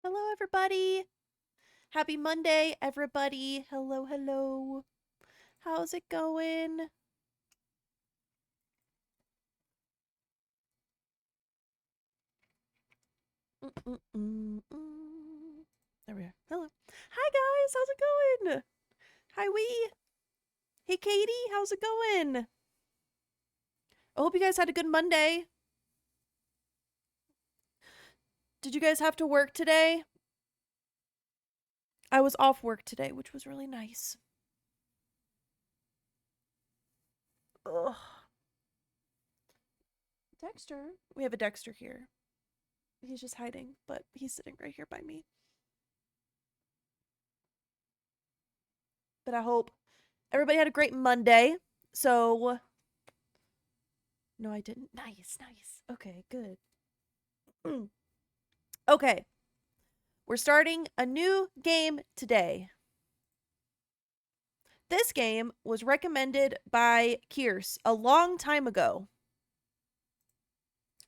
Hello, everybody. Happy Monday, everybody. Hello, hello. How's it going? There we are. Hello. Hi, guys. How's it going? Hi, Wee. Hey, Katie. How's it going? I hope you guys had a good Monday. Did you guys have to work today? I was off work today, which was really nice. Ugh. Dexter. We have a Dexter here. He's just hiding, but he's sitting right here by me. But I hope everybody had a great Monday. So, no, I didn't. Nice, nice. Okay, good. Okay, we're starting a new game today. This game was recommended by Kierce a long time ago.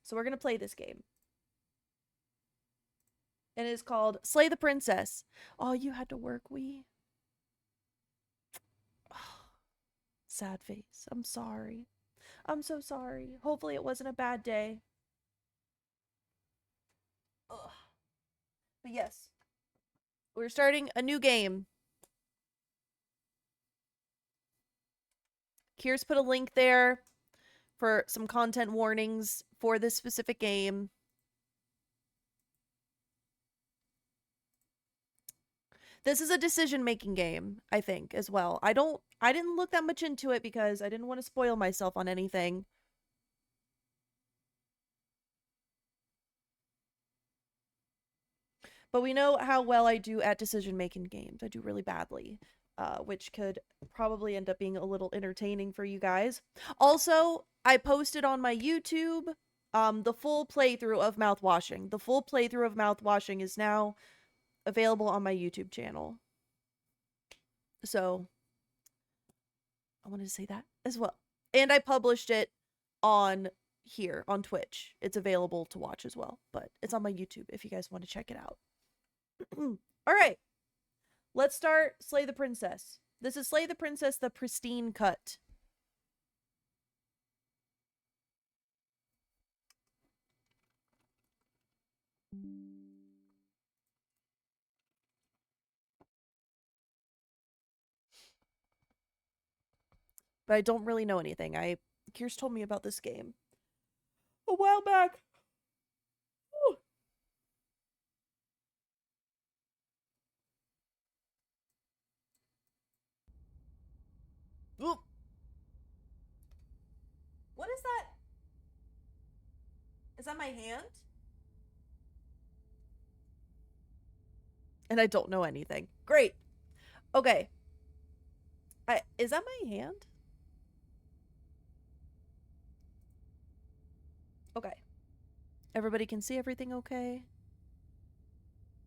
So we're going to play this game. And it is called Slay the Princess. Oh, you had to work, Wee. Oh, sad face. I'm sorry. I'm so sorry. Hopefully it wasn't a bad day. Ugh. But yes, we're starting a new game. Kierce put a link there for some content warnings for this specific game. This is a decision-making game, I think, as well. I didn't look that much into it because I didn't want to spoil myself on anything. But we know how well I do at decision-making games. I do really badly, which could probably end up being a little entertaining for you guys. Also, I posted on my YouTube the full playthrough of mouthwashing. The full playthrough of mouthwashing is now available on my YouTube channel. So, I wanted to say that as well. And I published it on here on Twitch. It's available to watch as well, but it's on my YouTube if you guys want to check it out. All right. Let's start Slay the Princess. This is Slay the Princess, the pristine cut. But I don't really know anything. Kier's told me about this game a while back. Ooh. Ooh. What is that? Is that my hand? And I don't know anything. Great. Okay. Is that my hand? Okay. Everybody can see everything okay?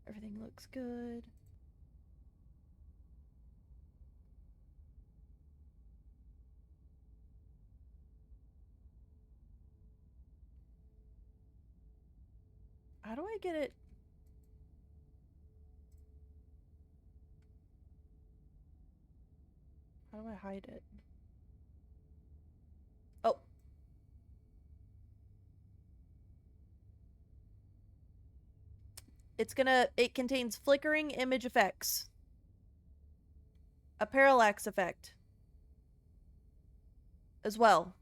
Everything looks good. How do I get it? How do I hide it? Oh. It contains flickering image effects. A parallax effect. As well.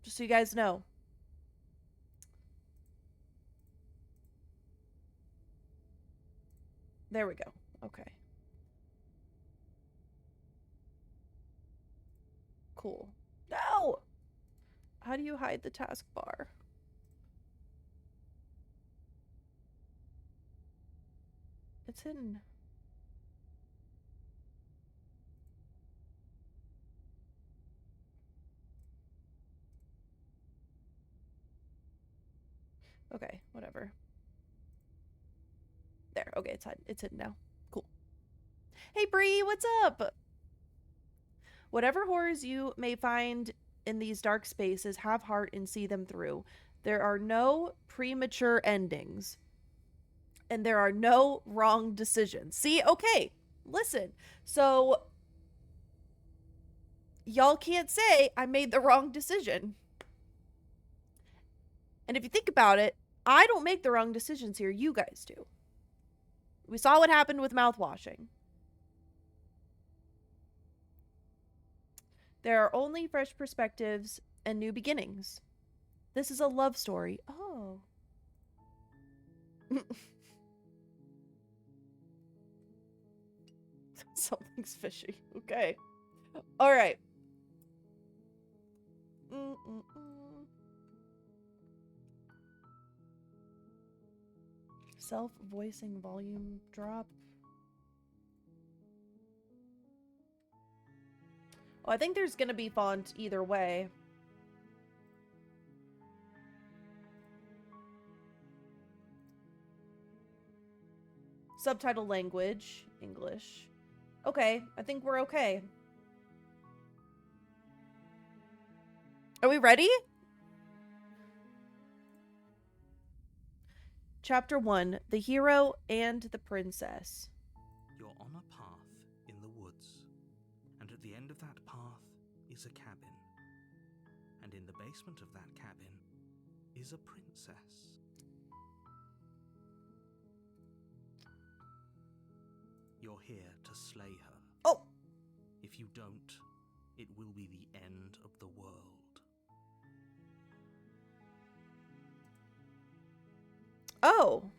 Just so you guys know. There we go. Okay. Cool. No! How do you hide the taskbar? It's hidden. Okay, whatever. There. Okay, it's hidden now. Cool. Hey Bree, what's up? Whatever horrors you may find in these dark spaces, have heart and see them through. There are no premature endings. and there are no wrong decisions. See? Okay, listen. So, y'all can't say I made the wrong decision. And if you think about it, I don't make the wrong decisions here. You guys do. We saw what happened with mouthwashing. There are only fresh perspectives and new beginnings. This is a love story. Oh. Something's fishy. Okay. All right. Self-voicing volume drop. Oh, I think there's gonna be font either way. Subtitle language, English. Okay, I think we're okay. Are we ready? Chapter 1, The Hero and the Princess. You're on a path in the woods, and at the end of that path is a cabin. And in the basement of that cabin is a princess. You're here to slay her. Oh! If you don't, it will be the end of the world. Oh.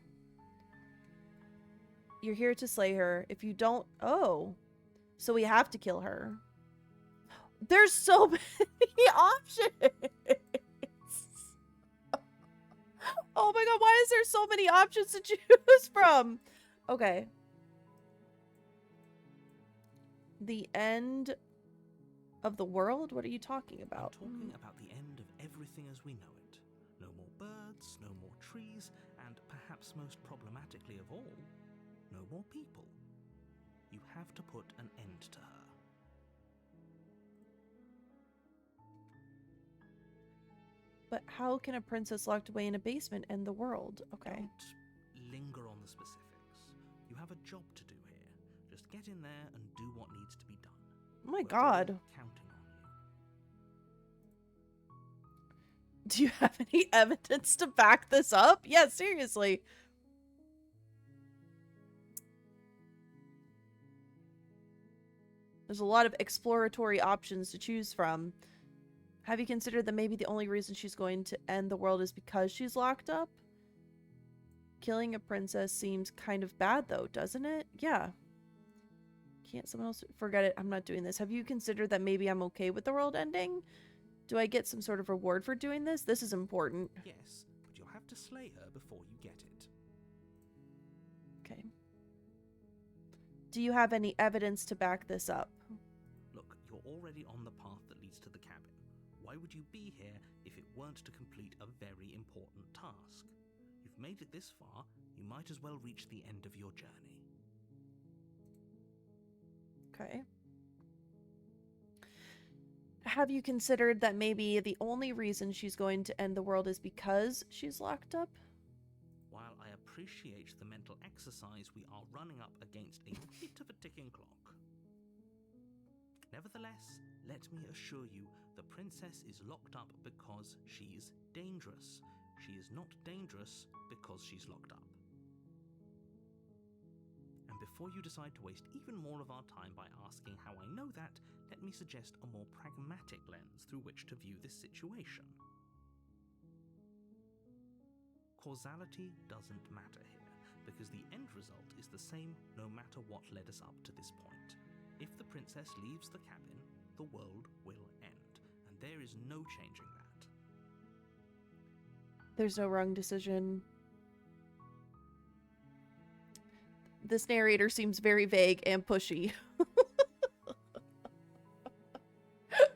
You're here to slay her. If you don't... Oh. So we have to kill her. There's so many options. Oh my god, why is there so many options to choose from? Okay. The end of the world? What are you talking about? I'm talking about the end of everything as we know it. No more birds, no more trees, and perhaps most problematically of all, no more people. You have to put an end to her. But how can a princess locked away in a basement end the world? Okay. Don't linger on the specifics. You have a job to do here. Just get in there and do what needs to be done. Oh my We're god. all counting on you. Do you have any evidence to back this up? Yeah, seriously. There's a lot of exploratory options to choose from. Have you considered that maybe the only reason she's going to end the world is because she's locked up? Killing a princess seems kind of bad though, doesn't it? Yeah. Can't someone else... Forget it, I'm not doing this. Have you considered that maybe I'm okay with the world ending? Do I get some sort of reward for doing this? This is important. Yes, but you'll have to slay her before you get it. Okay. Do you have any evidence to back this up? Look, you're already on the path that leads to the cabin. Why would you be here if it weren't to complete a very important task? You've made it this far, you might as well reach the end of your journey. Okay. Have you considered that maybe the only reason she's going to end the world is because she's locked up? While I appreciate the mental exercise, we are running up against a bit of a ticking clock. Nevertheless, let me assure you, the princess is locked up because she's dangerous. She is not dangerous because she's locked up. And before you decide to waste even more of our time by asking how I know that, let me suggest a more pragmatic lens through which to view this situation. Causality doesn't matter here, because the end result is the same no matter what led us up to this point. If the princess leaves the cabin, the world will end, and there is no changing that. There's no wrong decision. This narrator seems very vague and pushy.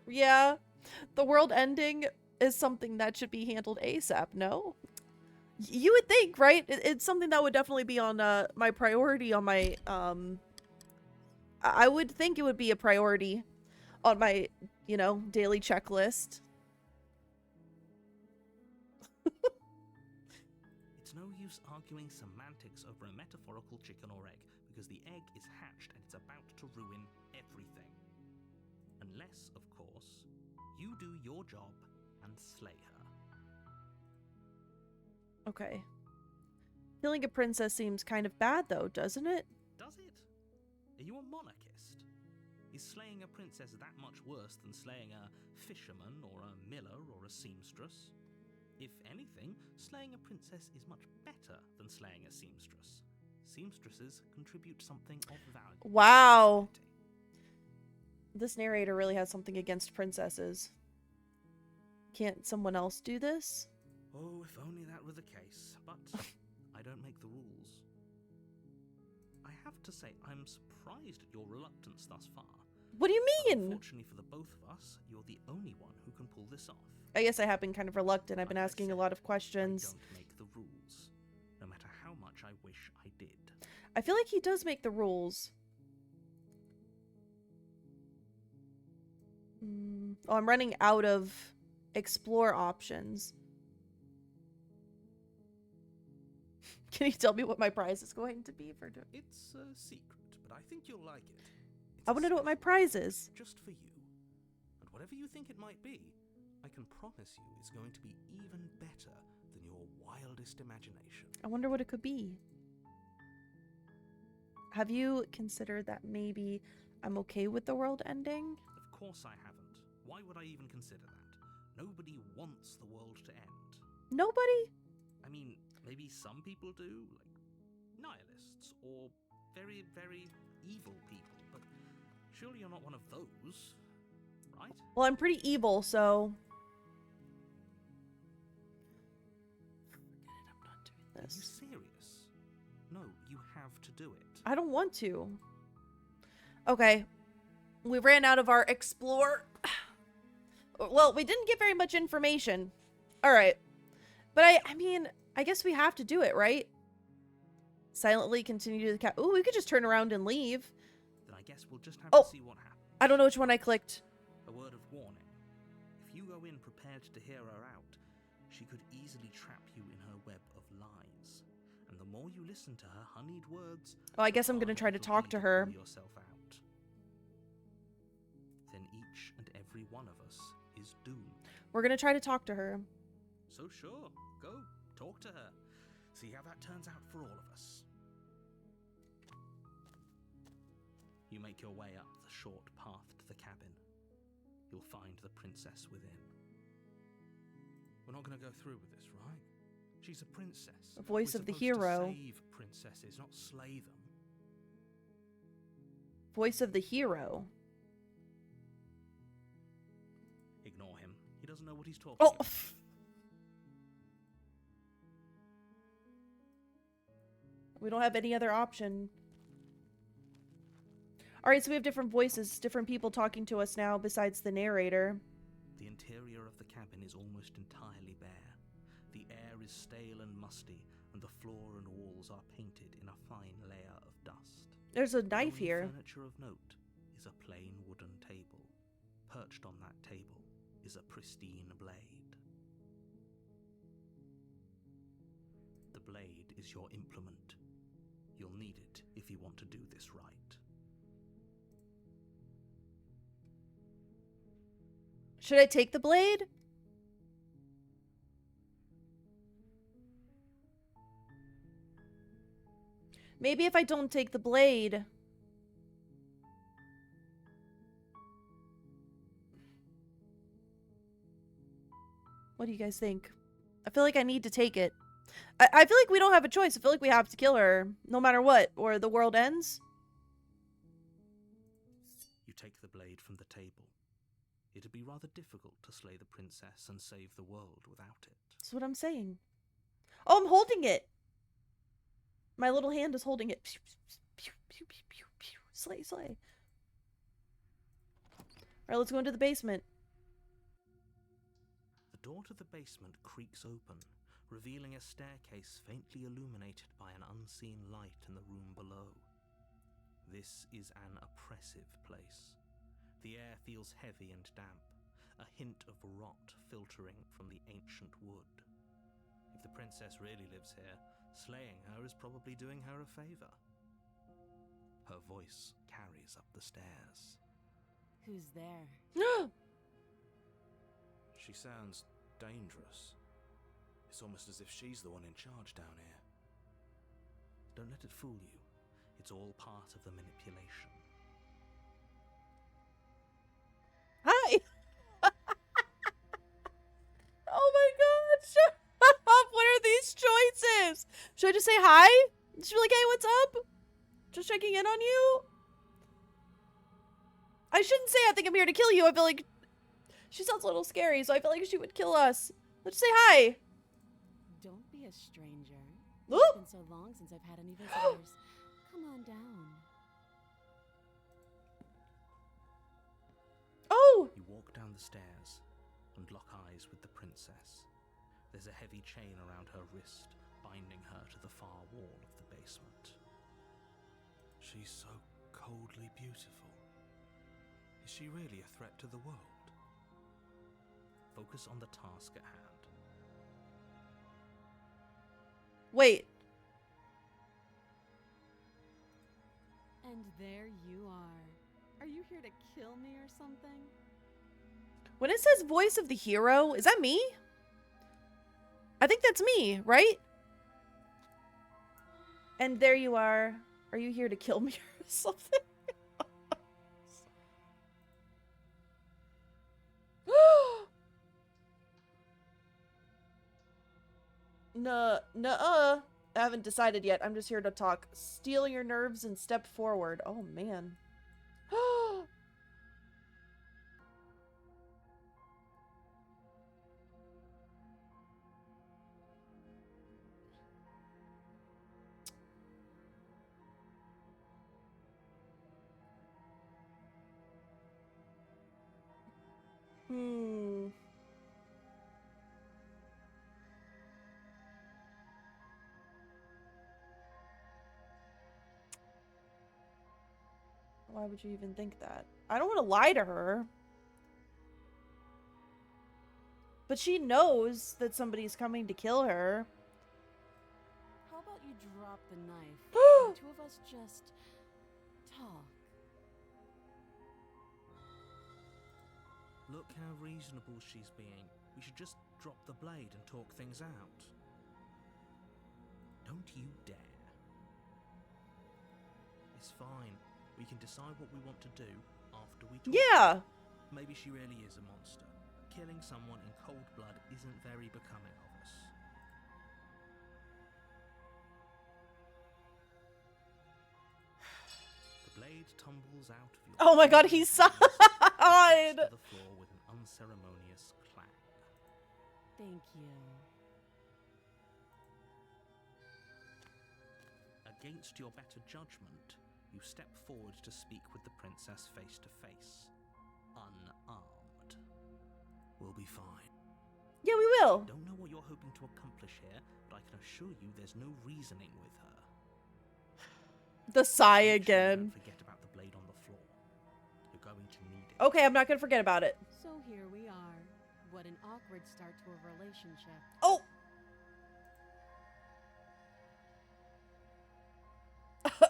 Yeah, the world ending is something that should be handled ASAP, no? You would think, right? It's something that would definitely be on my priority on my, I would think it would be a priority on my, you know, daily checklist. It's no use arguing semantics over a metaphorical chicken or egg, because the egg is hatched and it's about to ruin everything. Unless, of course, you do your job and slay her. Okay. Killing a princess seems kind of bad, though, doesn't it? Does it? Are you a monarchist? Is slaying a princess that much worse than slaying a fisherman or a miller or a seamstress? If anything, slaying a princess is much better than slaying a seamstress. Seamstresses contribute something of value. Wow. This narrator really has something against princesses. Can't someone else do this? Oh, if only that were the case. But I don't make the rules. I have to say, I'm surprised at your reluctance thus far. What do you But mean? unfortunately for the both of us, you're the only one who can pull this off. I guess I have been kind of reluctant. I've been Like I asking a said, lot of questions. I don't make the rules, no matter how much I wish I did. I feel like he does make the rules. Oh, I'm running out of explore options. Can you tell me what my prize is going to be for doing? It's a secret, but I think you'll like it. It's I a want to know what my special prize gift is. just for you. And whatever you think it might be, I can promise you it's going to be even better than your wildest imagination. I wonder what it could be. Have you considered that maybe I'm okay with the world ending? Of course I haven't. Why would I even consider that? Nobody wants the world to end. Nobody? I mean, maybe some people do, like nihilists or very, very evil people, but surely you're not one of those, right? Well, I'm pretty evil, so... Forget it, I'm not doing Are you this. serious? No, you have to do it. I don't want to. Okay. We ran out of our explore. Well, we didn't get very much information. Alright. But I mean, I guess we have to do it, right? Silently continue to the cat. Ooh, we could just turn around and leave. Then I guess we'll just have Oh. to see what happens. I don't know which one I clicked. A word of warning. If you go in prepared to hear her out, she could easily trap you in her web of lies. And the more you listen to her honeyed words, Oh, I guess I'm the gonna harder try to it'll talk be to her. pull yourself out. Then each and every one of us is doomed. We're gonna try to talk to her. So sure, go, talk to her. See how that turns out for all of us. You make your way up the short path to the cabin. You'll find the princess within. We're not going to go through with this, right? She's a princess. The voice We're of the supposed to hero. save princesses, not slay them. Voice of the hero. Ignore him. He doesn't know what he's talking Oh! about. We don't have any other option. Alright, so we have different voices, different people talking to us now besides the narrator. The interior of the cabin is almost entirely bare. The air is stale and musty, and the floor and walls are painted in a fine layer of dust. There's a The knife only here. furniture of note is a plain wooden table. Perched on that table is a pristine blade. The blade is your implement. You'll need it if you want to do this right. Should I take the blade? Maybe if I don't take the blade. What do you guys think? I feel like I need to take it. I feel like we don't have a choice. I feel like we have to kill her, no matter what, or the world ends. You take the blade from the table. It'd be rather difficult to slay the princess and save the world without it. That's what I'm saying. Oh, I'm holding it. My little hand is holding it. Pew, pew, pew, pew, pew, pew. Slay, slay. Alright, let's go into the basement. The door to the basement creaks open, revealing a staircase faintly illuminated by an unseen light in the room below. This is an oppressive place. The air feels heavy and damp, a hint of rot filtering from the ancient wood. If the princess really lives here, slaying her is probably doing her a favor. Her voice carries up the stairs. Who's there? She sounds dangerous. It's almost as if she's the one in charge down here. Don't let it fool you. It's all part of the manipulation. Hi! Oh my god, shut up! What are these choices? Should I just say hi? Just be like, hey, what's up? Just checking in on you? I shouldn't say I think I'm here to kill you. I feel like she sounds a little scary, so I feel like she would kill us. Let's say hi. Don't be a stranger. Ooh. It's been so long since I've had any visitors. Come on down. Oh! You walk down the stairs and lock eyes with the princess. There's a heavy chain around her wrist, binding her to the far wall of the basement. She's so coldly beautiful. Is she really a threat to the world? Focus on the task at hand. Wait. And there you are. Are you here to kill me or something? When it says voice of the hero, is that me? I think that's me, right? And there you are. Are you here to kill me or something? Nuh-uh. I haven't decided yet. I'm just here to talk. Steel your nerves and step forward. Oh, man. Why would you even think that? I don't want to lie to her. But she knows that somebody's coming to kill her. How about you drop the knife? And the two of us just talk. Look how reasonable she's being. We should just drop the blade and talk things out. Don't you dare. It's fine. We can decide what we want to do after we talk. Yeah. Maybe she really is a monster. Killing someone in cold blood isn't very becoming of us. The blade tumbles out of your... Oh my god, he sighed. To the floor with an unceremonious clang. Thank you. Against your better judgment, you step forward to speak with the princess face to face, unarmed. We'll be fine. Yeah, we will. Don't know what you're hoping to accomplish here, but I can assure you there's no reasoning with her. The sigh Make sure you again. don't forget about the blade on the floor. You're going to need it. Okay, I'm not gonna forget about it. So here we are. What an awkward start to a relationship. Oh!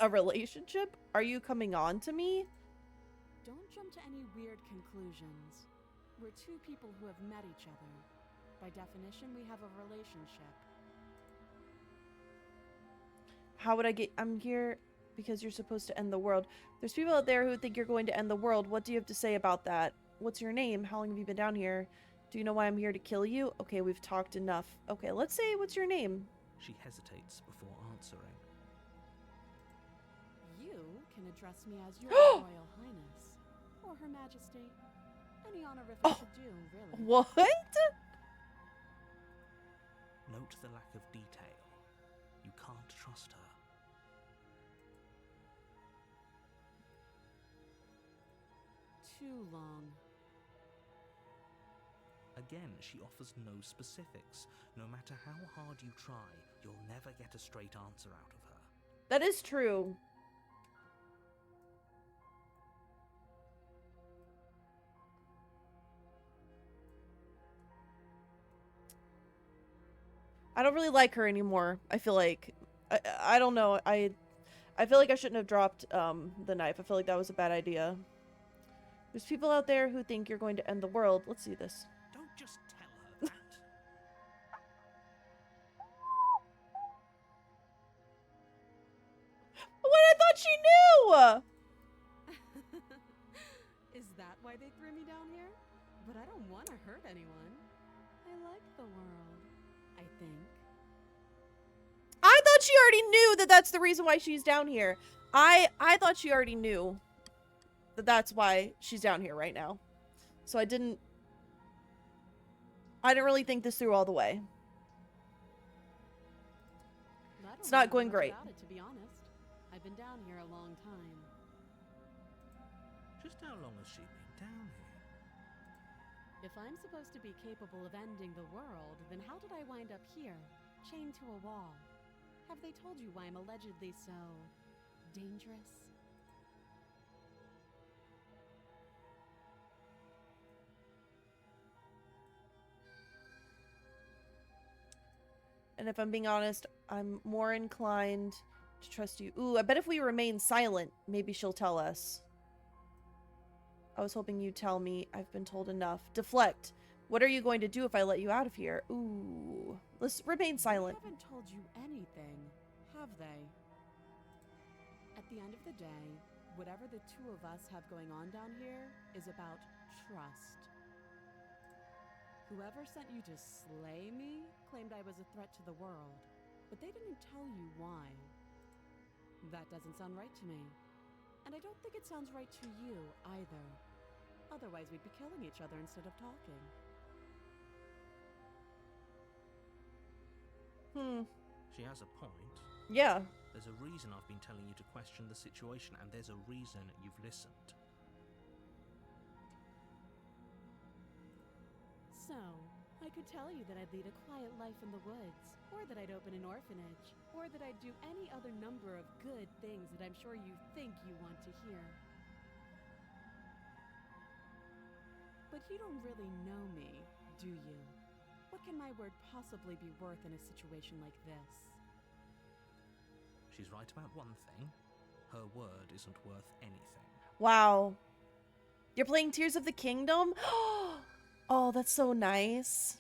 A relationship? Are you coming on to me? Don't jump to any weird conclusions. We're two people who have met each other. By definition, we have a relationship. How would I get... I'm here because you're supposed to end the world. There's people out there who think you're going to end the world. What do you have to say about that? What's your name? How long have you been down here? Do you know why I'm here to kill you? Okay, we've talked enough. Okay, let's say, what's your name? She hesitates before answering. You can address me as your Royal Highness. Or Her Majesty. Any honorific should do, really. What? Note the lack of detail. You can't trust her. Too long. Again, she offers no specifics. No matter how hard you try, you'll never get a straight answer out of her. That is true. I don't really like her anymore. I feel like I don't know. I feel like I shouldn't have dropped the knife. I feel like that was a bad idea. There's people out there who think you're going to end the world. Let's see this. Don't just tell her that. What? I thought she knew. Is that why they threw me down here? But I don't want to hurt anyone. I like the world, I think. I thought she already knew that that's the reason why she's down here. I thought she already knew that that's why she's down here right now. So I didn't really think this through all the way. I don't It's not know going much great. About it, to be honest. I've been down here a long time. Just how long has she been down here? If I'm supposed to be capable of ending the world, then how did I wind up here, chained to a wall? Have they told you why I'm allegedly so dangerous? And if I'm being honest, I'm more inclined to trust you. Ooh, I bet if we remain silent, maybe she'll tell us. I was hoping you'd tell me. I've been told enough. Deflect. What are you going to do if I let you out of here? Ooh. Let's remain silent. They haven't told you anything, have they? At the end of the day, whatever the two of us have going on down here is about trust. Whoever sent you to slay me claimed I was a threat to the world, but they didn't tell you why. That doesn't sound right to me. And I don't think it sounds right to you, either. Otherwise, we'd be killing each other instead of talking. She has a point. Yeah. There's a reason I've been telling you to question the situation, and there's a reason you've listened. So, I could tell you that I'd lead a quiet life in the woods, or that I'd open an orphanage, or that I'd do any other number of good things that I'm sure you think you want to hear. But you don't really know me, do you? What can my word possibly be worth in a situation like this? She's right about one thing. Her word isn't worth anything. Wow. You're playing Tears of the Kingdom? Oh, that's so nice.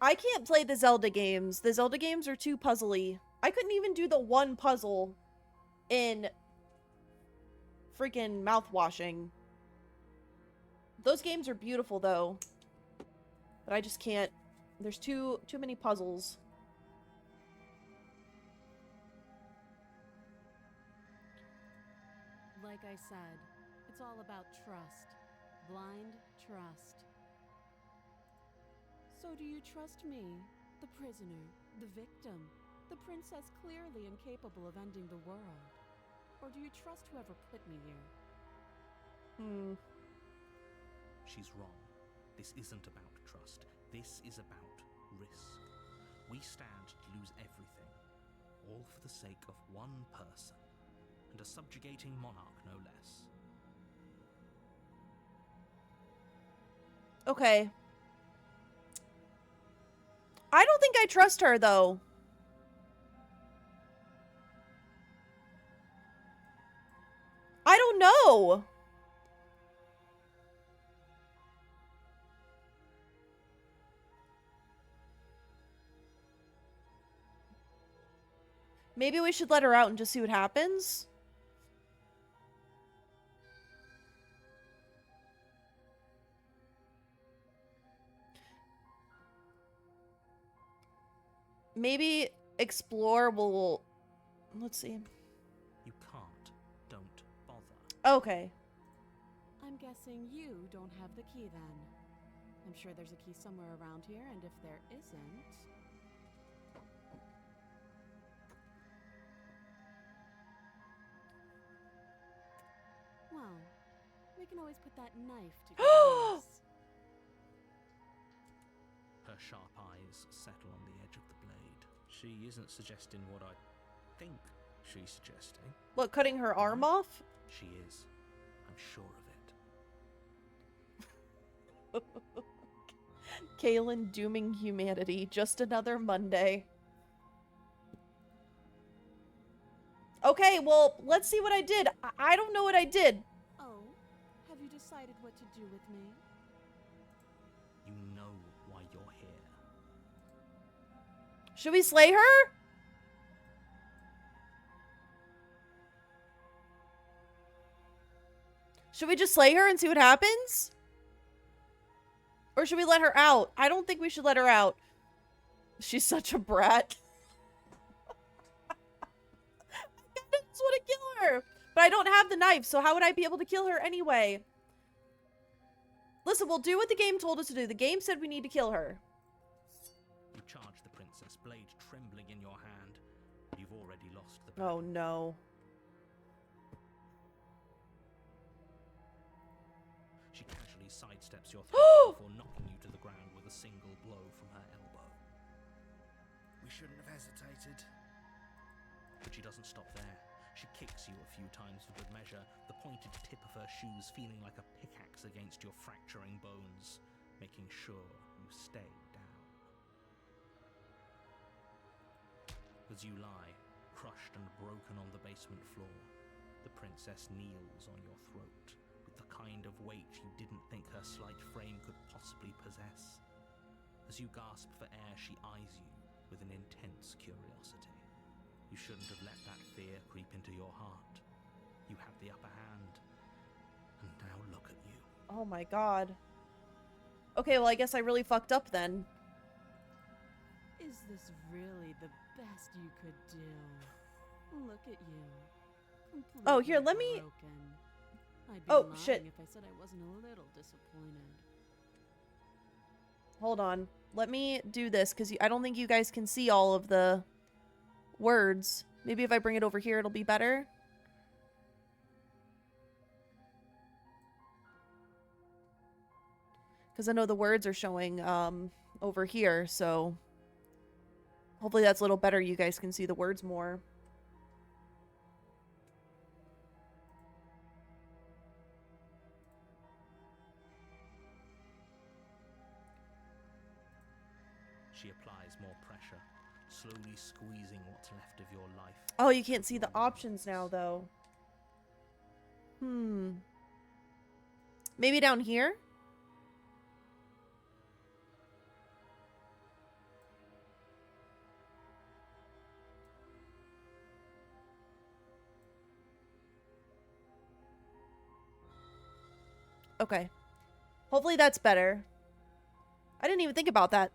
I can't play the Zelda games. The Zelda games are too puzzly. I couldn't even do the one puzzle in freaking mouthwashing. Those games are beautiful though. But I just can't. There's too many puzzles. Like I said, it's all about trust. Blind trust. So do you trust me, the prisoner, the victim, the princess clearly incapable of ending the world? Or do you trust whoever put me here? She's wrong. This isn't about trust. This is about risk. We stand to lose everything, all for the sake of one person, and a subjugating monarch no less. Okay. I don't think I trust her, though. I don't know. Maybe we should let her out and just see what happens. Maybe explore will... Let's see. You can't. Don't bother. Okay. I'm guessing you don't have the key then. I'm sure there's a key somewhere around here, and if there isn't... well, we can always put that knife to good use. Her sharp eyes settle on the edge of the blade. She isn't suggesting what I think she's suggesting. What, cutting her arm off? She is. I'm sure of it. Kaylin dooming humanity. Just another Monday. Okay, well, let's see what I did. I don't know what I did. Oh, have you decided what to do with me? You know why you're here. Should we slay her? Should we just slay her and see what happens? Or should we let her out? I don't think we should let her out. She's such a brat. I just want to kill her. But I don't have the knife, so how would I be able to kill her anyway? Listen, we'll do what the game told us to do. The game said we need to kill her. You charge the princess, blade trembling in your hand. You've already lost the battle. Oh, no. She casually sidesteps your throat before knocking you to the ground with a single blow from her elbow. We shouldn't have hesitated. But she doesn't stop there. She kicks you a few times for good measure, the pointed tip of her shoes feeling like a pickaxe against your fracturing bones, making sure you stay down. As you lie, crushed and broken on the basement floor, the princess kneels on your throat with the kind of weight you didn't think her slight frame could possibly possess. As you gasp for air, she eyes you with an intense curiosity. You shouldn't have let that fear creep into your heart. You had the upper hand. And now look at you. Oh my god. Okay, well, I guess I really fucked up then. Is this really the best you could do? Look at you. Oh, here, let me- Broken. I'd be Oh, lying shit. if I said I wasn't a little disappointed. Hold on. Let me do this, because I don't think you guys can see all of the words. Maybe if I bring it over here, it'll be better. Because I know the words are showing over here, so hopefully that's a little better. You guys can see the words more. She applies more pressure, slowly squeezing what's left of your life. Oh, you can't see the options now, though. Maybe down here? Okay. Hopefully that's better. I didn't even think about that.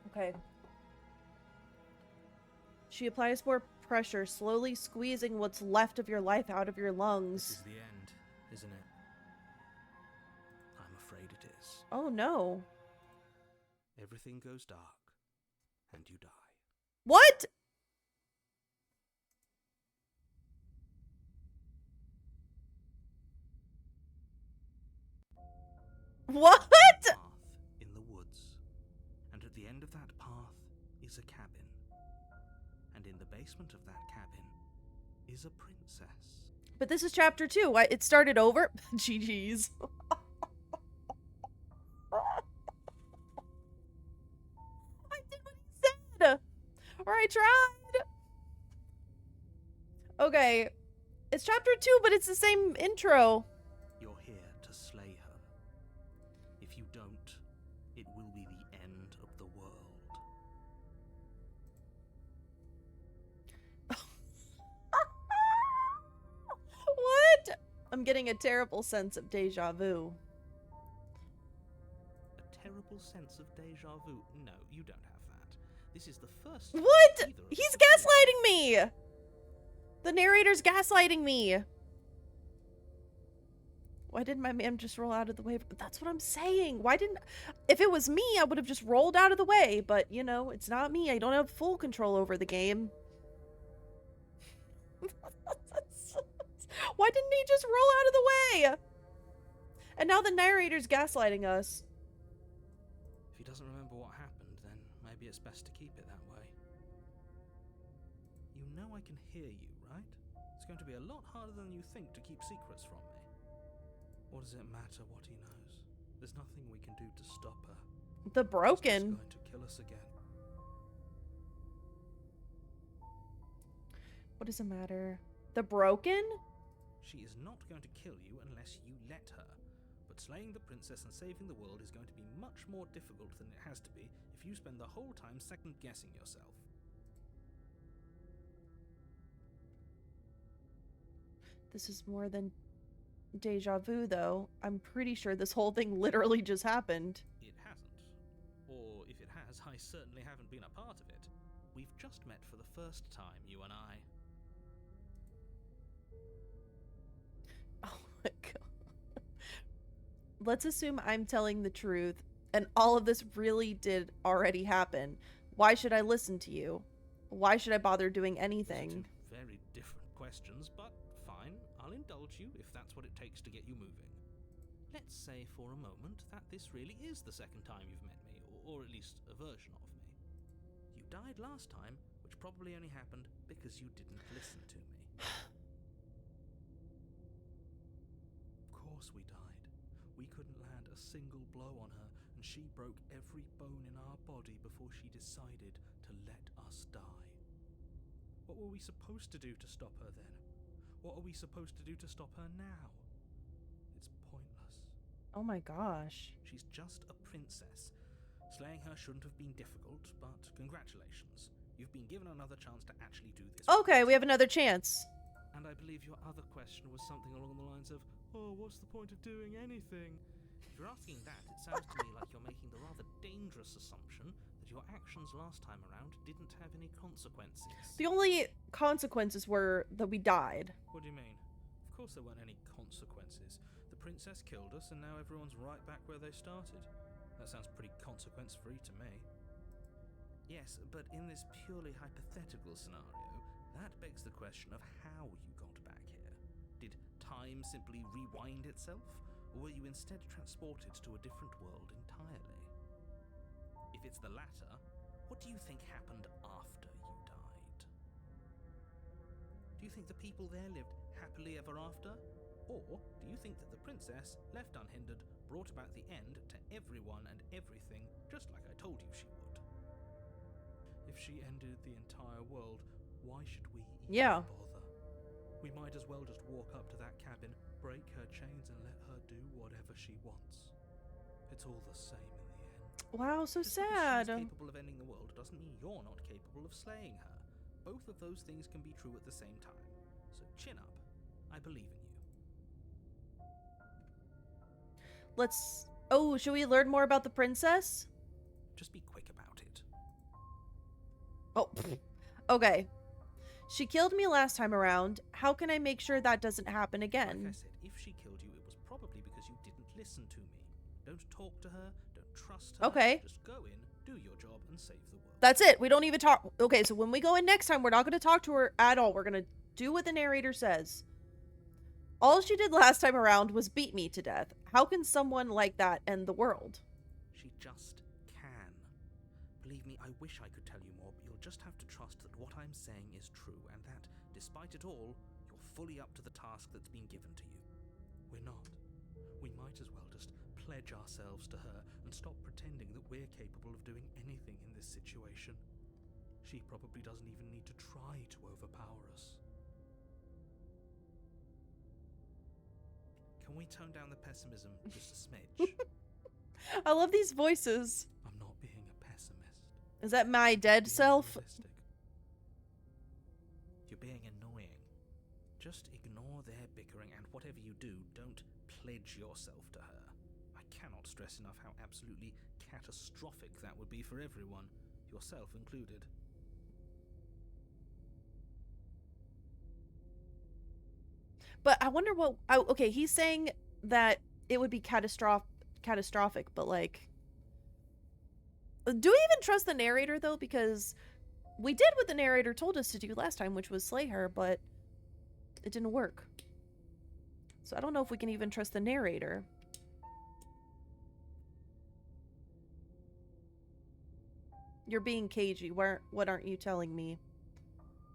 Okay. She applies more pressure, slowly squeezing what's left of your life out of your This lungs. is the end, isn't it? I'm afraid it is. Oh no. Everything goes dark, and you die. What? What? Path in the woods, and at the end of that path is a cabin, and in the basement of that cabin is a princess. But this is chapter 2. It started over. GG's. I did what he said. Or I tried. Okay. It's chapter 2, but it's the same intro. You're here to slay her. If you don't, it will be the end of the world. What? I'm getting a terrible sense of deja vu. A terrible sense of deja vu. No, you don't have that. This is the first. What? either of He's us have gaslighting me. The narrator's gaslighting me. Why didn't my man just roll out of the way? That's what I'm saying. Why didn't... If it was me, I would have just rolled out of the way. But, you know, it's not me. I don't have full control over the game. Why didn't he just roll out of the way? And now the narrator's gaslighting us. If he doesn't remember what happened, then maybe it's best to keep it that way. You know I can hear you, right? It's going to be a lot harder than you think to keep secrets from me. What does it matter what he knows? There's nothing we can do to stop her. The She's Broken. just going to kill us again. What does it matter? The Broken? She is not going to kill you unless you let her. But slaying the princess and saving the world is going to be much more difficult than it has to be if you spend the whole time second-guessing yourself. This is more than deja vu, though. I'm pretty sure this whole thing literally just happened. It hasn't. Or if it has, I certainly haven't been a part of it. We've just met for the first time, you and I. Oh my god. Let's assume I'm telling the truth, and all of this really did already happen. Why should I listen to you? Why should I bother doing Those are anything? two very different questions, but fine, I'll indulge you if that's what it takes to get you moving. Let's say for a moment that this really is the second time you've met me, or at least a version of me. You died last time, which probably only happened because you didn't listen to me. Of course we died. We couldn't land a single blow on her, and she broke every bone in our body before she decided to let us die. What were we supposed to do to stop her then? What are we supposed to do to stop her now? It's pointless. Oh my gosh. She's just a princess. Slaying her shouldn't have been difficult, but congratulations. You've been given another chance to actually do this. Okay, right. we have another chance. And I believe your other question was something along the lines of, oh, what's the point of doing anything? If you're asking that, it sounds to me like you're making the rather dangerous assumption that your actions last time around didn't have any consequences. The only consequences were that we died. What do you mean? Of course there weren't any consequences. The princess killed us and now everyone's right back where they started. That sounds pretty consequence-free to me. Yes, but in this purely hypothetical scenario, that begs the question of how you got back here. Did time simply rewind itself, or were you instead transported to a different world entirely? If it's the latter, what do you think happened after you died? Do you think the people there lived happily ever after? Or do you think that the princess, left unhindered, brought about the end to everyone and everything, just like I told you she would? If she ended the entire world, why should we even Yeah. bother? We might as well just walk up to that cabin, break her chains and let her do whatever she wants. It's all the same in the end. Wow, so Just because sad. she's capable of ending the world doesn't mean you're not capable of slaying her. Both of those things can be true at the same time. So chin up. I believe in you. Let's... Oh, should we learn more about the princess? Just be quick about it. Oh, okay. She killed me last time around. How can I make sure that doesn't happen again? Like I said, if she killed you, it was probably because you didn't listen to me. Don't talk to her, don't trust her. Okay. Just go in, do your job, and save the world. That's it. We don't even talk. Okay, so when we go in next time, we're not going to talk to her at all. We're going to do what the narrator says. All she did last time around was beat me to death. How can someone like that end the world? She just can. Believe me, I wish I could tell you more, but you'll just have to trust that what I'm saying is true, and that, despite it all, you're fully up to the task that's been given to you. We're not. We might as well just pledge ourselves to her and stop pretending that we're capable of doing anything in this situation. She probably doesn't even need to try to overpower us. Can we tone down the pessimism just a smidge? I love these voices. I'm not being a pessimist. Is that my dead Being self? realistic. You're being annoying. Just ignore their bickering, and whatever you do, don't pledge yourself to her. I cannot stress enough how absolutely catastrophic that would be for everyone, yourself included. But I wonder what... okay, he's saying that it would be catastrophic, but like... Do we even trust the narrator, though? Because we did what the narrator told us to do last time, which was slay her, but it didn't work. So I don't know if we can even trust the narrator. You're being cagey. What aren't you telling me?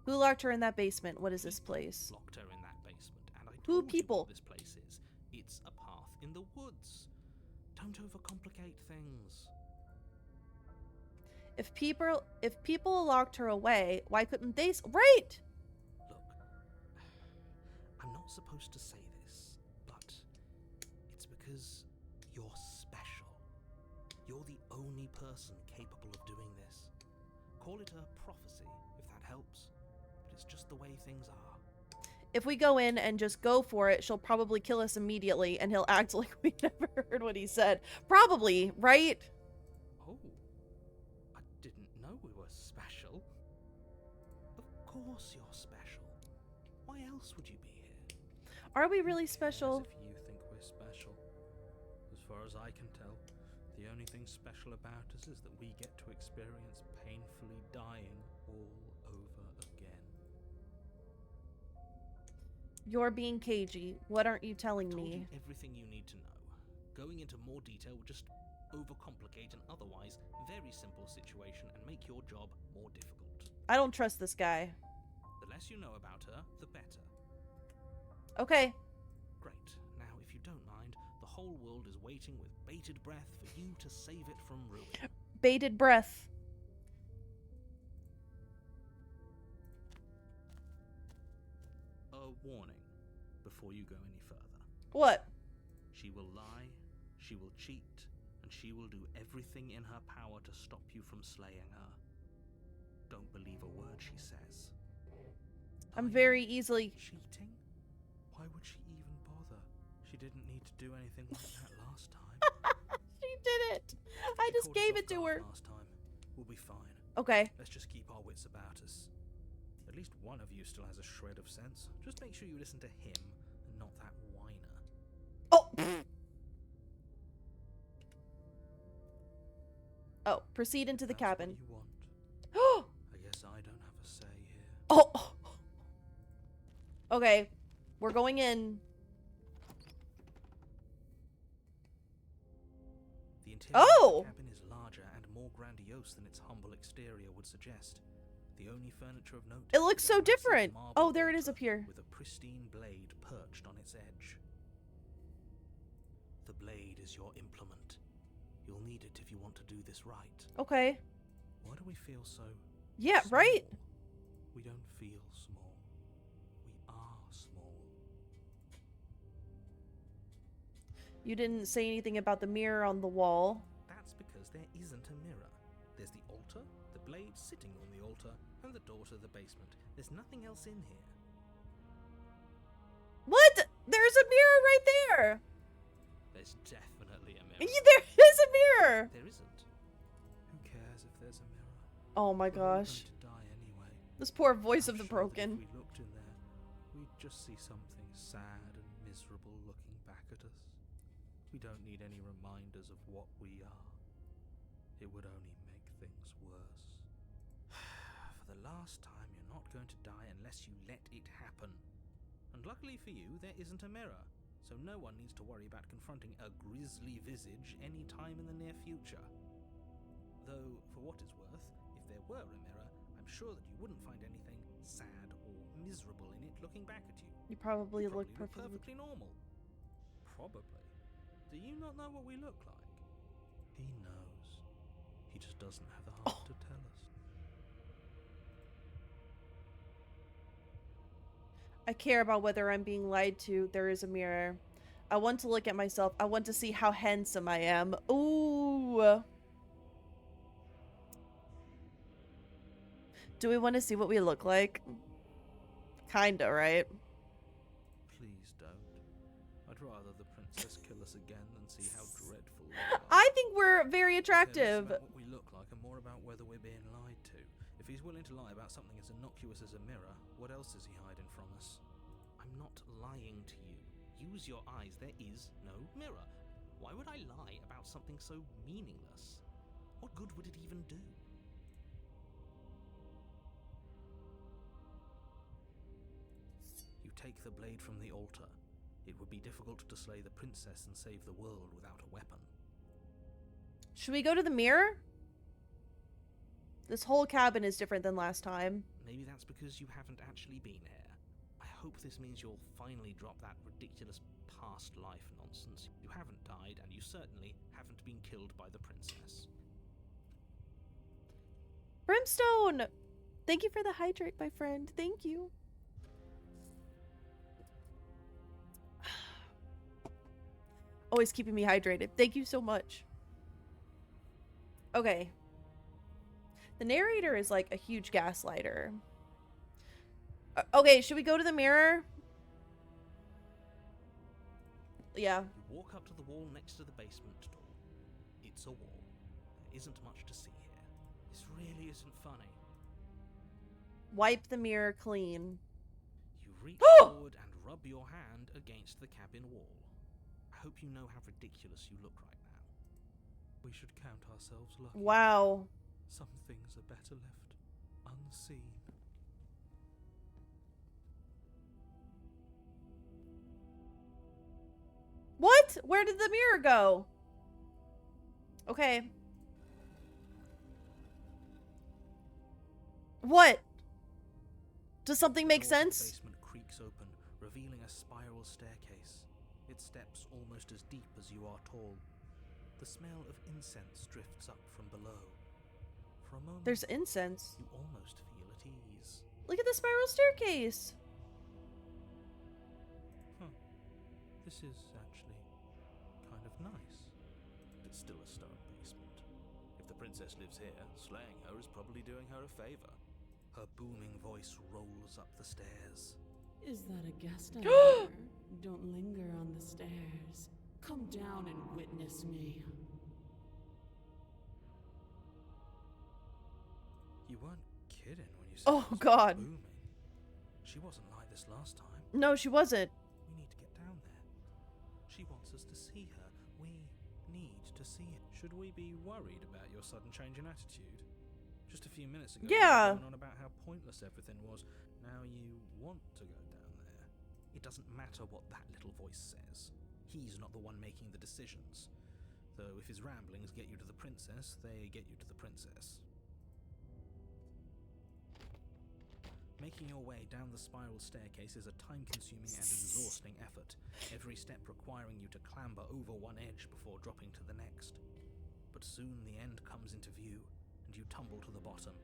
Who locked her in that basement? What is this place? Locked her in that basement, and I Who told you people? what this place is. It's a path in the woods. Don't overcomplicate things. If people locked her away, why couldn't they? Right. Look, I'm not supposed to say this, but it's because you're special. You're the only person capable of doing this. Call it a prophecy, if that helps. But it's just the way things are. If we go in and just go for it, she'll probably kill us immediately, and he'll act like we never heard what he said. Probably, right? Oh, I didn't know we were special. Of course you're special. Why else would you be here? Are we really Who cares special? if you think we're special? As far as I can tell, the only thing special about us is that we get to experience painfully dying all over again. You're being cagey. What aren't you telling Told you me? everything you need to know. Going into more detail would just overcomplicate an otherwise very simple situation and make your job more difficult. I don't trust this guy. The less you know about her, the better. Okay. Great. Now, if you don't mind, the whole world is waiting with bated breath for you to save it from ruin. Bated breath. A warning before you go any further. What? She will lie, she will cheat, and she will do everything in her power to stop you from slaying her. Don't believe a word she says. I'm Lying? very easily... Cheating? Why would she even bother? She didn't need to do anything like that last time. She did it! I She just caught us gave off it to guard her. Last time. We'll be fine. Okay. Let's just keep our wits about us. At least one of you still has a shred of sense. Just make sure you listen to him and not that whiner. Oh! Oh, proceed into the That's cabin. What you want. Oh! I guess I don't have a say here. Oh! Okay. We're going in. The interior Oh! of the cabin is larger and more grandiose than its humble exterior would suggest. The only furniture of note It looks is a so massive different. marble Oh, there it is altar up here. with a pristine blade perched on its edge. The blade is your implement. You'll need it if you want to do this right. Okay. Why do we feel so Yeah, small? right? We don't feel small. We are small. You didn't say anything about the mirror on the wall. That's because there isn't a mirror. There's the altar, the blade sitting on the altar, and the door to the basement. There's nothing else in here. What? There's a mirror right there! There's definitely a mirror. There is a mirror! There isn't. Who cares if there's a mirror? Oh my We're all gosh. going to die anyway. This poor voice I'm of the sure that broken. If we looked in there, we'd just see something sad and miserable looking back at us. We don't need any reminders of what we are. It would only make things worse. For the last time, you're not going to die unless you let it happen. And luckily for you, there isn't a mirror, so no one needs to worry about confronting a grisly visage any time in the near future. Though, for what it's worth, if there were a mirror, I'm sure that you wouldn't find anything sad or miserable in it looking back at you. You probably You look probably perfectly... perfectly normal. Probably. Do you not know what we look like? He knows. He just doesn't have the heart to tell us. I care about whether I'm being lied to. There is a mirror. I want to look at myself. I want to see how handsome I am. Ooh. Do we want to see what we look like? Kinda, right? Please don't. I'd rather the princess kill us again than see how dreadful we are. I think we're very Care less attractive. about what we look like and more about whether we're being lied to. If he's willing to lie about something as innocuous as a mirror, what else is he hiding from us? I'm not lying to you. Use your eyes. There is no mirror. Why would I lie about something so meaningless? What good would it even do? You take the blade from the altar. It would be difficult to slay the princess and save the world without a weapon. Should we go to the mirror? This whole cabin is different than last time. Maybe that's because you haven't actually been here. I hope this means you'll finally drop that ridiculous past life nonsense. You haven't died, and you certainly haven't been killed by the princess. Brimstone! Thank you for the hydrate, my friend. Thank you. Always keeping me hydrated. Thank you so much. Okay. The narrator is like a huge gaslighter. Okay, should we go to the mirror? Yeah. You walk up to the wall next to the basement door. It's a wall. There isn't much to see here. This really isn't funny. Wipe the mirror clean. You reach forward and rub your hand against the cabin wall. I hope you know how ridiculous you look right now. We should count ourselves lucky. Wow. Some things are better left unseen. What? Where did the mirror go? Okay. What? Does something make The door to the sense? basement creaks open, revealing a spiral staircase. Its steps almost as deep as you are tall. The smell of incense drifts up from below. For a moment, There's incense. you almost feel at ease. Look at the spiral staircase. This is actually kind of nice. It's still a stone basement. If the princess lives here, slaying her is probably doing her a favor. Her booming voice rolls up the stairs. Is that a guest I hear? Don't linger on the stairs. Come down and witness me. You weren't kidding when you said Oh, it was God. booming. She wasn't like this last time. No, she wasn't. We need to get down there. She wants us to see her. We need to see it. Should we be worried about your sudden change in attitude? Just a few minutes ago, Yeah. you were going on about how pointless everything was. Now you want to go down there. It doesn't matter what that little voice says. He's not the one making the decisions. Though if his ramblings get you to the princess, they get you to the princess. Making your way down the spiral staircase is a time-consuming and exhausting effort, every step requiring you to clamber over one edge before dropping to the next. But soon the end comes into view, and you tumble to the bottom,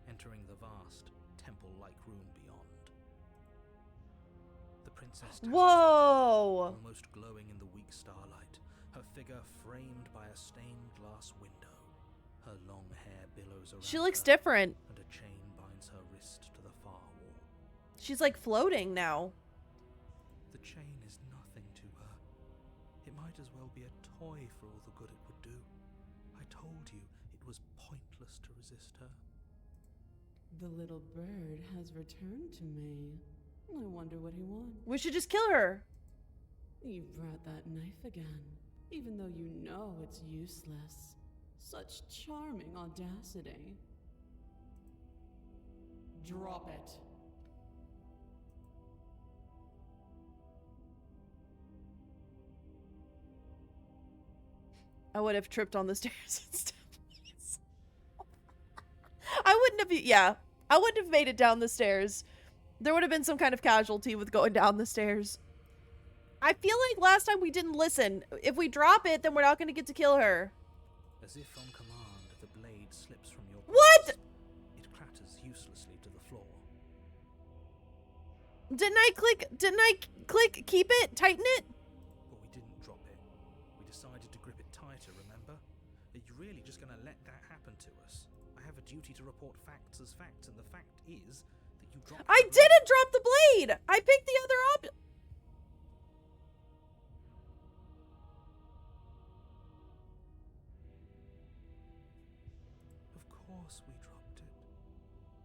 entering the vast, temple-like room beyond. The princess towers Whoa. almost glowing in the weak starlight, her figure framed by a stained glass window. Her long hair billows around She looks her, different. and a chain binds her wrist to the far wall. She's like floating now. The chain is nothing to her. It might as well be a toy for all the good it would do. I told you it was pointless to resist her. The little bird has returned to me. I wonder what he wants. We should just kill her. You brought that knife again, even though you know it's useless. Such charming audacity. Drop it. I would have tripped on the stairs instead. I wouldn't have, yeah. I wouldn't have made it down the stairs. There would have been some kind of casualty with going down the stairs. I feel like last time we didn't listen. If we drop it, then we're not going to get to kill her. As if on command, the blade slips from your What? grasp. It clatters uselessly to the floor. Didn't I click keep it, tighten it? But we didn't drop it. We decided to grip it tighter, remember? Are you really just going to let that happen to us? I have a duty to report facts as facts, and the fact is that you dropped I the blade. didn't drop the blade. I picked the other option. Of course we dropped it.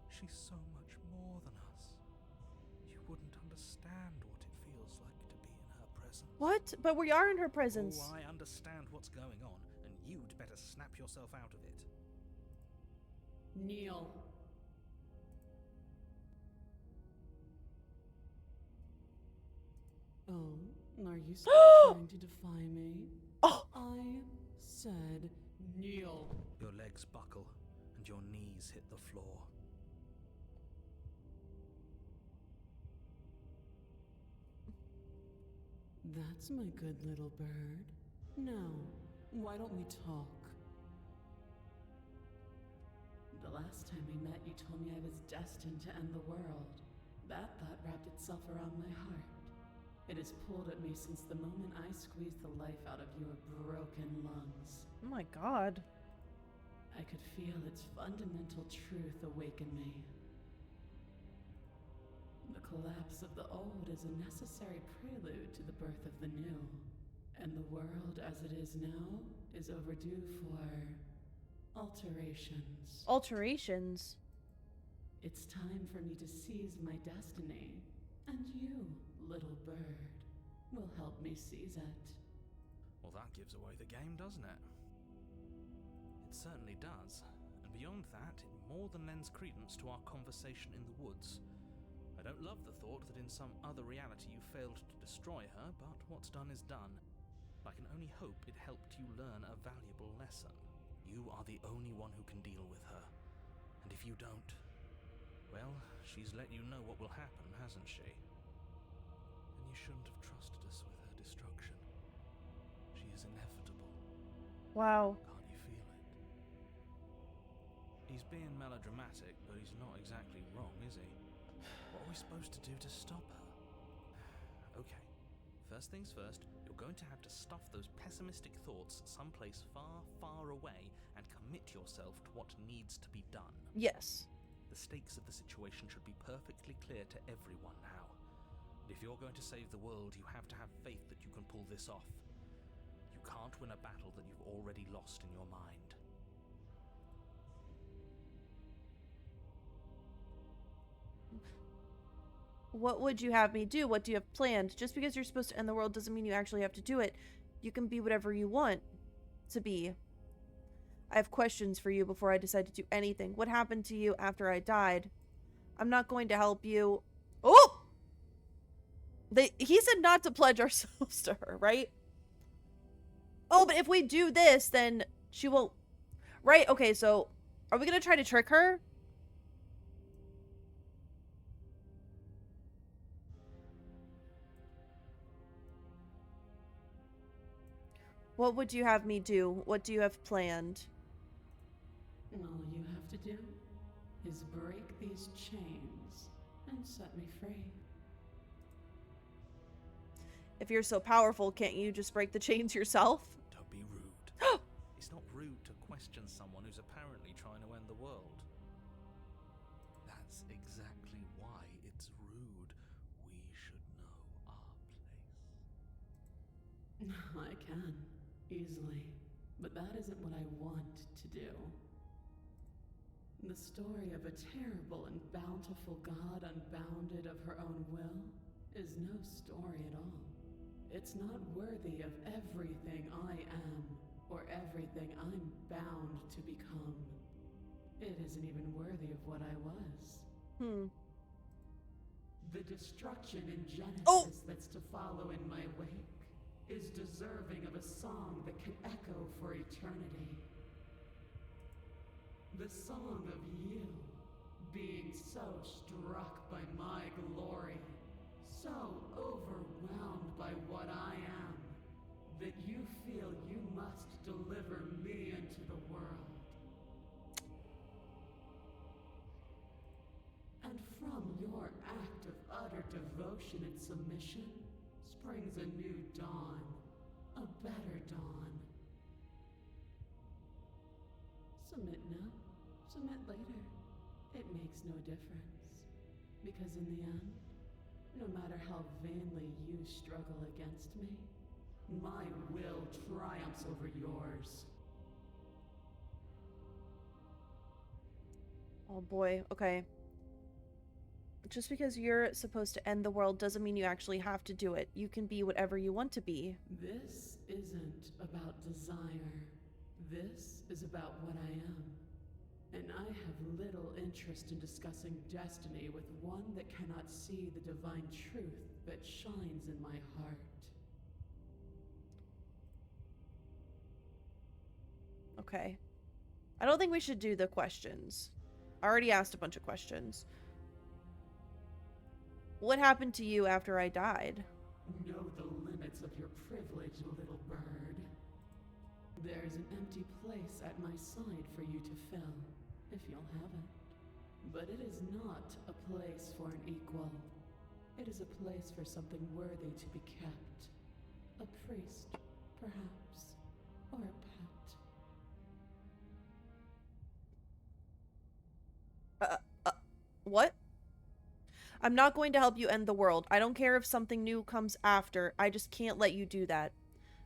She's so much more than us. You wouldn't understand what it feels like to be in her presence. What? But we are in her presence. Oh, I understand what's going on, and you'd better snap yourself out of it. Kneel. Oh, are you still trying to defy me? Oh, I said kneel. Your legs buckle, and your knees hit the floor. That's my good little bird. No. Why don't we talk? The last time we met, you told me I was destined to end the world. That thought wrapped itself around my heart. It has pulled at me since the moment I squeezed the life out of your broken lungs. Oh my god. I could feel its fundamental truth awaken me. The collapse of the old is a necessary prelude to the birth of the new. And the world as it is now is overdue for alterations. Alterations? It's time for me to seize my destiny. And you, little bird, will help me seize it. Well, that gives away the game, doesn't it? It certainly does. And beyond that, it more than lends credence to our conversation in the woods. I don't love the thought that in some other reality you failed to destroy her, but what's done is done. I can only hope it helped you learn a valuable lesson. You are the only one who can deal with her. And if you don't, well, she's let you know what will happen, hasn't she? And you shouldn't have trusted us with her destruction. She is inevitable. Wow. Can't you feel it? He's being melodramatic, but he's not exactly wrong, is he? What are we supposed to do to stop her? Okay. First things first, you're going to have to stuff those pessimistic thoughts someplace far, far away and commit yourself to what needs to be done. Yes. The stakes of the situation should be perfectly clear to everyone now. And if you're going to save the world, you have to have faith that you can pull this off. You can't win a battle that you've already lost in your mind. What would you have me do? What do you have planned? Just because you're supposed to end the world doesn't mean you actually have to do it. You can be whatever you want to be. I have questions for you before I decide to do anything. What happened to you after I died? I'm not going to help you. Oh! He said not to pledge ourselves to her, right? Oh, but if we do this, then she will... Right, okay, so are we going to try to trick her? What would you have me do? What do you have planned? All you have to do is break these chains and set me free. If you're so powerful, can't you just break the chains yourself? Don't be rude. It's not rude to question someone who's apparently trying to end the world. That's exactly why it's rude. We should know our place. I can, easily. But that isn't what I want to do. The story of a terrible and bountiful god unbounded of her own will is no story at all. It's not worthy of everything I am, or everything I'm bound to become. It isn't even worthy of what I was. The destruction in Genesis that's to follow in my wake is deserving of a song that can echo for eternity. The song of you, being so struck by my glory, so overwhelmed by what I am, that you feel you must deliver me into the world. And from your act of utter devotion and submission springs a new dawn, a better dawn. Submit now, submit later. It makes no difference. Because in the end, no matter how vainly you struggle against me, my will triumphs over yours. Oh boy, okay. Just because you're supposed to end the world doesn't mean you actually have to do it. You can be whatever you want to be. This isn't about desire. This is about what I am. And I have little interest in discussing destiny with one that cannot see the divine truth that shines in my heart. Okay. I don't think we should do the questions. I already asked a bunch of questions. What happened to you after I died? Know the limits of your privilege, little bird. There's an empty place at my side for you to fill, if you'll have it. But it is not a place for an equal. It is a place for something worthy to be kept. A priest, perhaps, or a pet. What? I'm not going to help you end the world. I don't care if something new comes after. I just can't let you do that.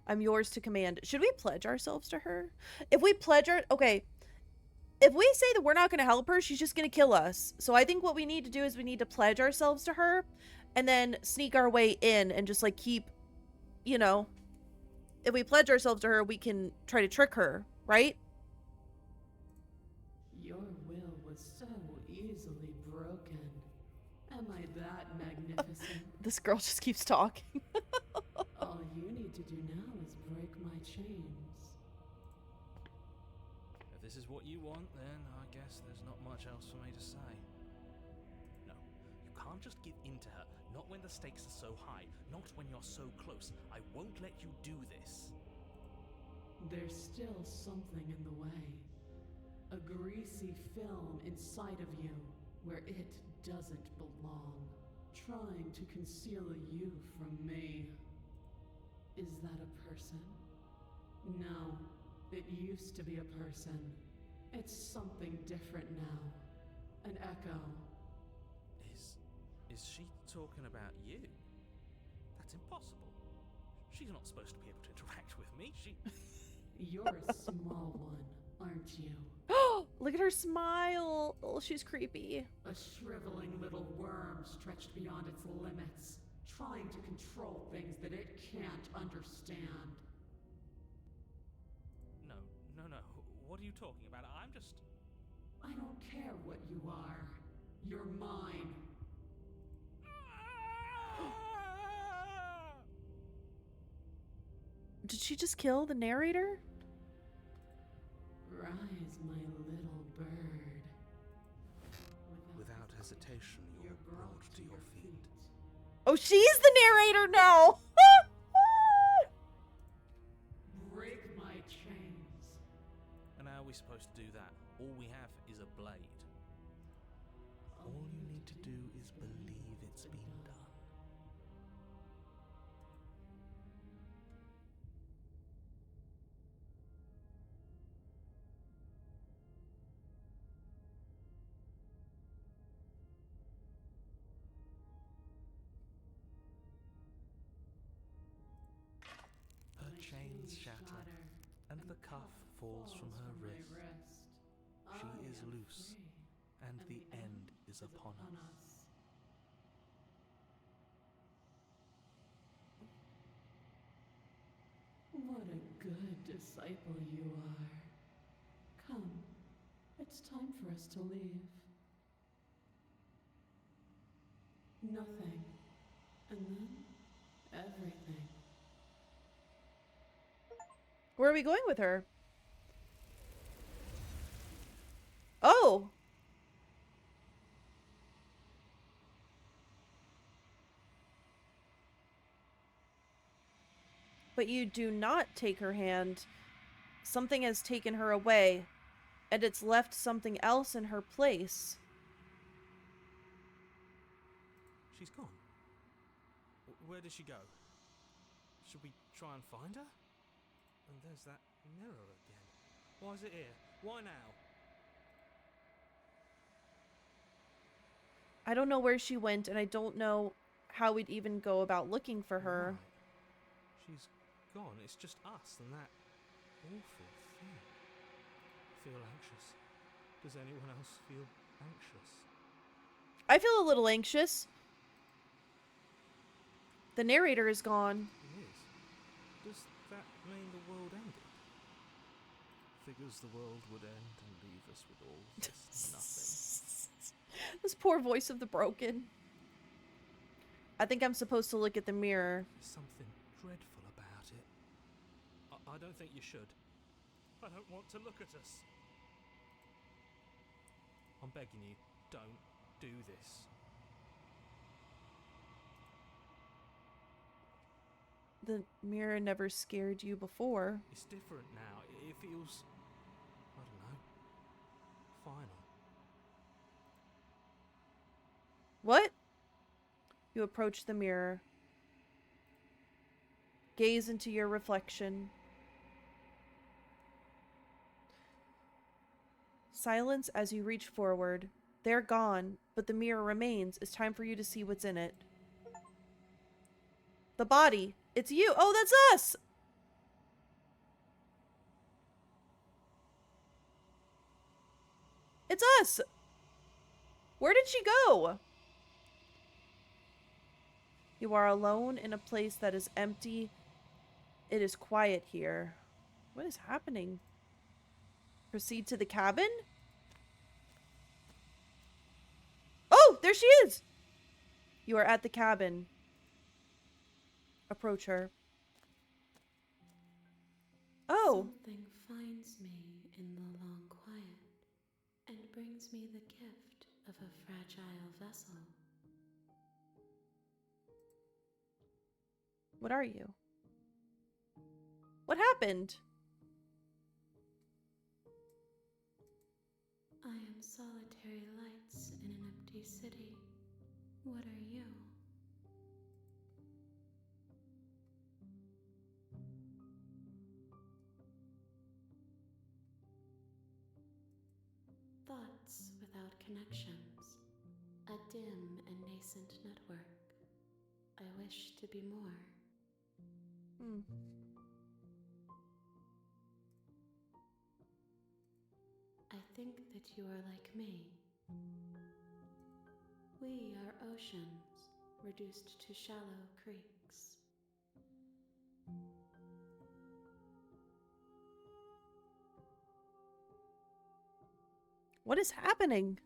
I'm yours to command. Should we pledge ourselves to her? If we pledge our... Okay. If we say that we're not going to help her, she's just going to kill us. So I think what we need to do is we need to pledge ourselves to her and then sneak our way in and just, like, keep, you know... If we pledge ourselves to her, we can try to trick her, right? Your will was so easily broken. Am I that magnificent? This girl just keeps talking. All you need to do now is break my chains. If this is what you want, then I guess there's not much else for me to say. No, you can't just give in to her. Not when the stakes are so high. Not when you're so close. I won't let you do this. There's still something in the way. A greasy film inside of you where it doesn't belong. Trying to conceal you from me. Is that a person? No, it used to be a person. It's something different now. An echo. Is she talking about you? That's impossible. She's not supposed to be able to interact with me. You're a small one, aren't you? Look at her smile. Oh, she's creepy. A shriveling little worm stretched beyond its limits, trying to control things that it can't understand. No. What are you talking about? I'm just... I don't care what you are. You're mine. Did she just kill the narrator? Rise, my little bird. Without hesitation, you're brought to your feet. Oh, she's the narrator now! Break my chains. And how are we supposed to do that? All we have is a blade. All you need to do is believe it's been done. Her chains shatter, and the cuff falls from her wrist. She is loose, and the end is upon us. What a good disciple you are. Come, it's time for us to leave. Nothing, and then everything. Where are we going with her? Oh! But you do not take her hand. Something has taken her away, and it's left something else in her place. She's gone. Where did she go? Should we try and find her? And there's that mirror again. Why is it here? Why now? I don't know where she went, and I don't know how we'd even go about looking for her. Right. She's gone. It's just us and that awful thing. I feel anxious. Does anyone else feel anxious? I feel a little anxious. The narrator is gone. It is. Does that mean the world ended? Figures the world would end and leave us with all this nothing. This poor voice of the broken. I think I'm supposed to look at the mirror. There's something dreadful about it. I don't think you should. I don't want to look at us. I'm begging you, don't do this. The mirror never scared you before. It's different now. It feels, I don't know, final. What? You approach the mirror. Gaze into your reflection. Silence as you reach forward. They're gone, but the mirror remains. It's time for you to see what's in it. The body. It's you. Oh, that's us! It's us! Where did she go? You are alone in a place that is empty. It is quiet here. What is happening? Proceed to the cabin? Oh, there she is! You are at the cabin. Approach her. Oh, Something finds me in the long quiet and brings me the gift of a fragile vessel. what are you? What happened? I am solitary lights in an empty city. What are you? Thoughts without connections. A dim and nascent network. I wish to be more. Hmm. I think that you are like me. We are oceans, reduced to shallow creeks. What is happening?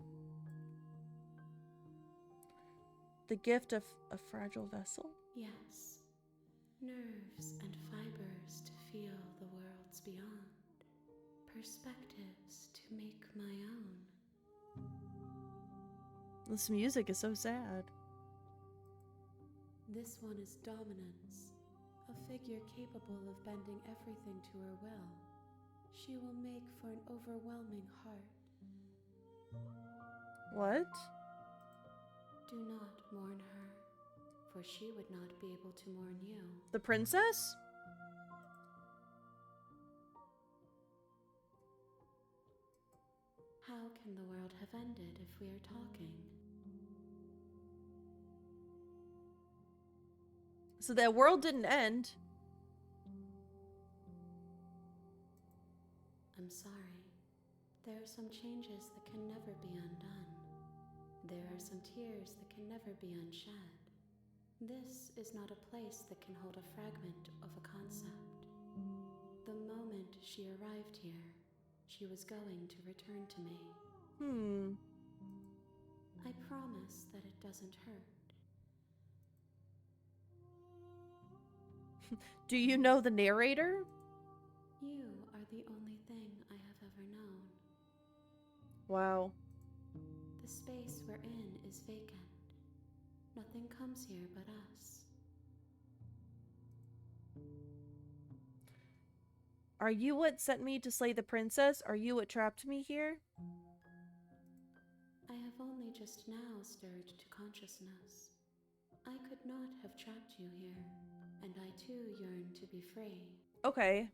The gift of a fragile vessel? Yes, nerves and fibers to feel the worlds beyond, perspectives to make my own. This music is so sad. This one is dominance, a figure capable of bending everything to her will. She will make for an overwhelming heart. What? Do not mourn her, for she would not be able to mourn you. The princess? How can the world have ended if we are talking? So the world didn't end. I'm sorry. There are some changes that can never be undone. There are some tears that can never be unshed. This is not a place that can hold a fragment of a concept. The moment she arrived here, she was going to return to me. I promise that it doesn't hurt. Do you know the narrator? You are the only thing I have ever known. Wow. The space we're in is vacant. Nothing comes here but us. Are you what sent me to slay the princess? Are you what trapped me here? I have only just now stirred to consciousness. I could not have trapped you here, and I too yearn to be free. Okay.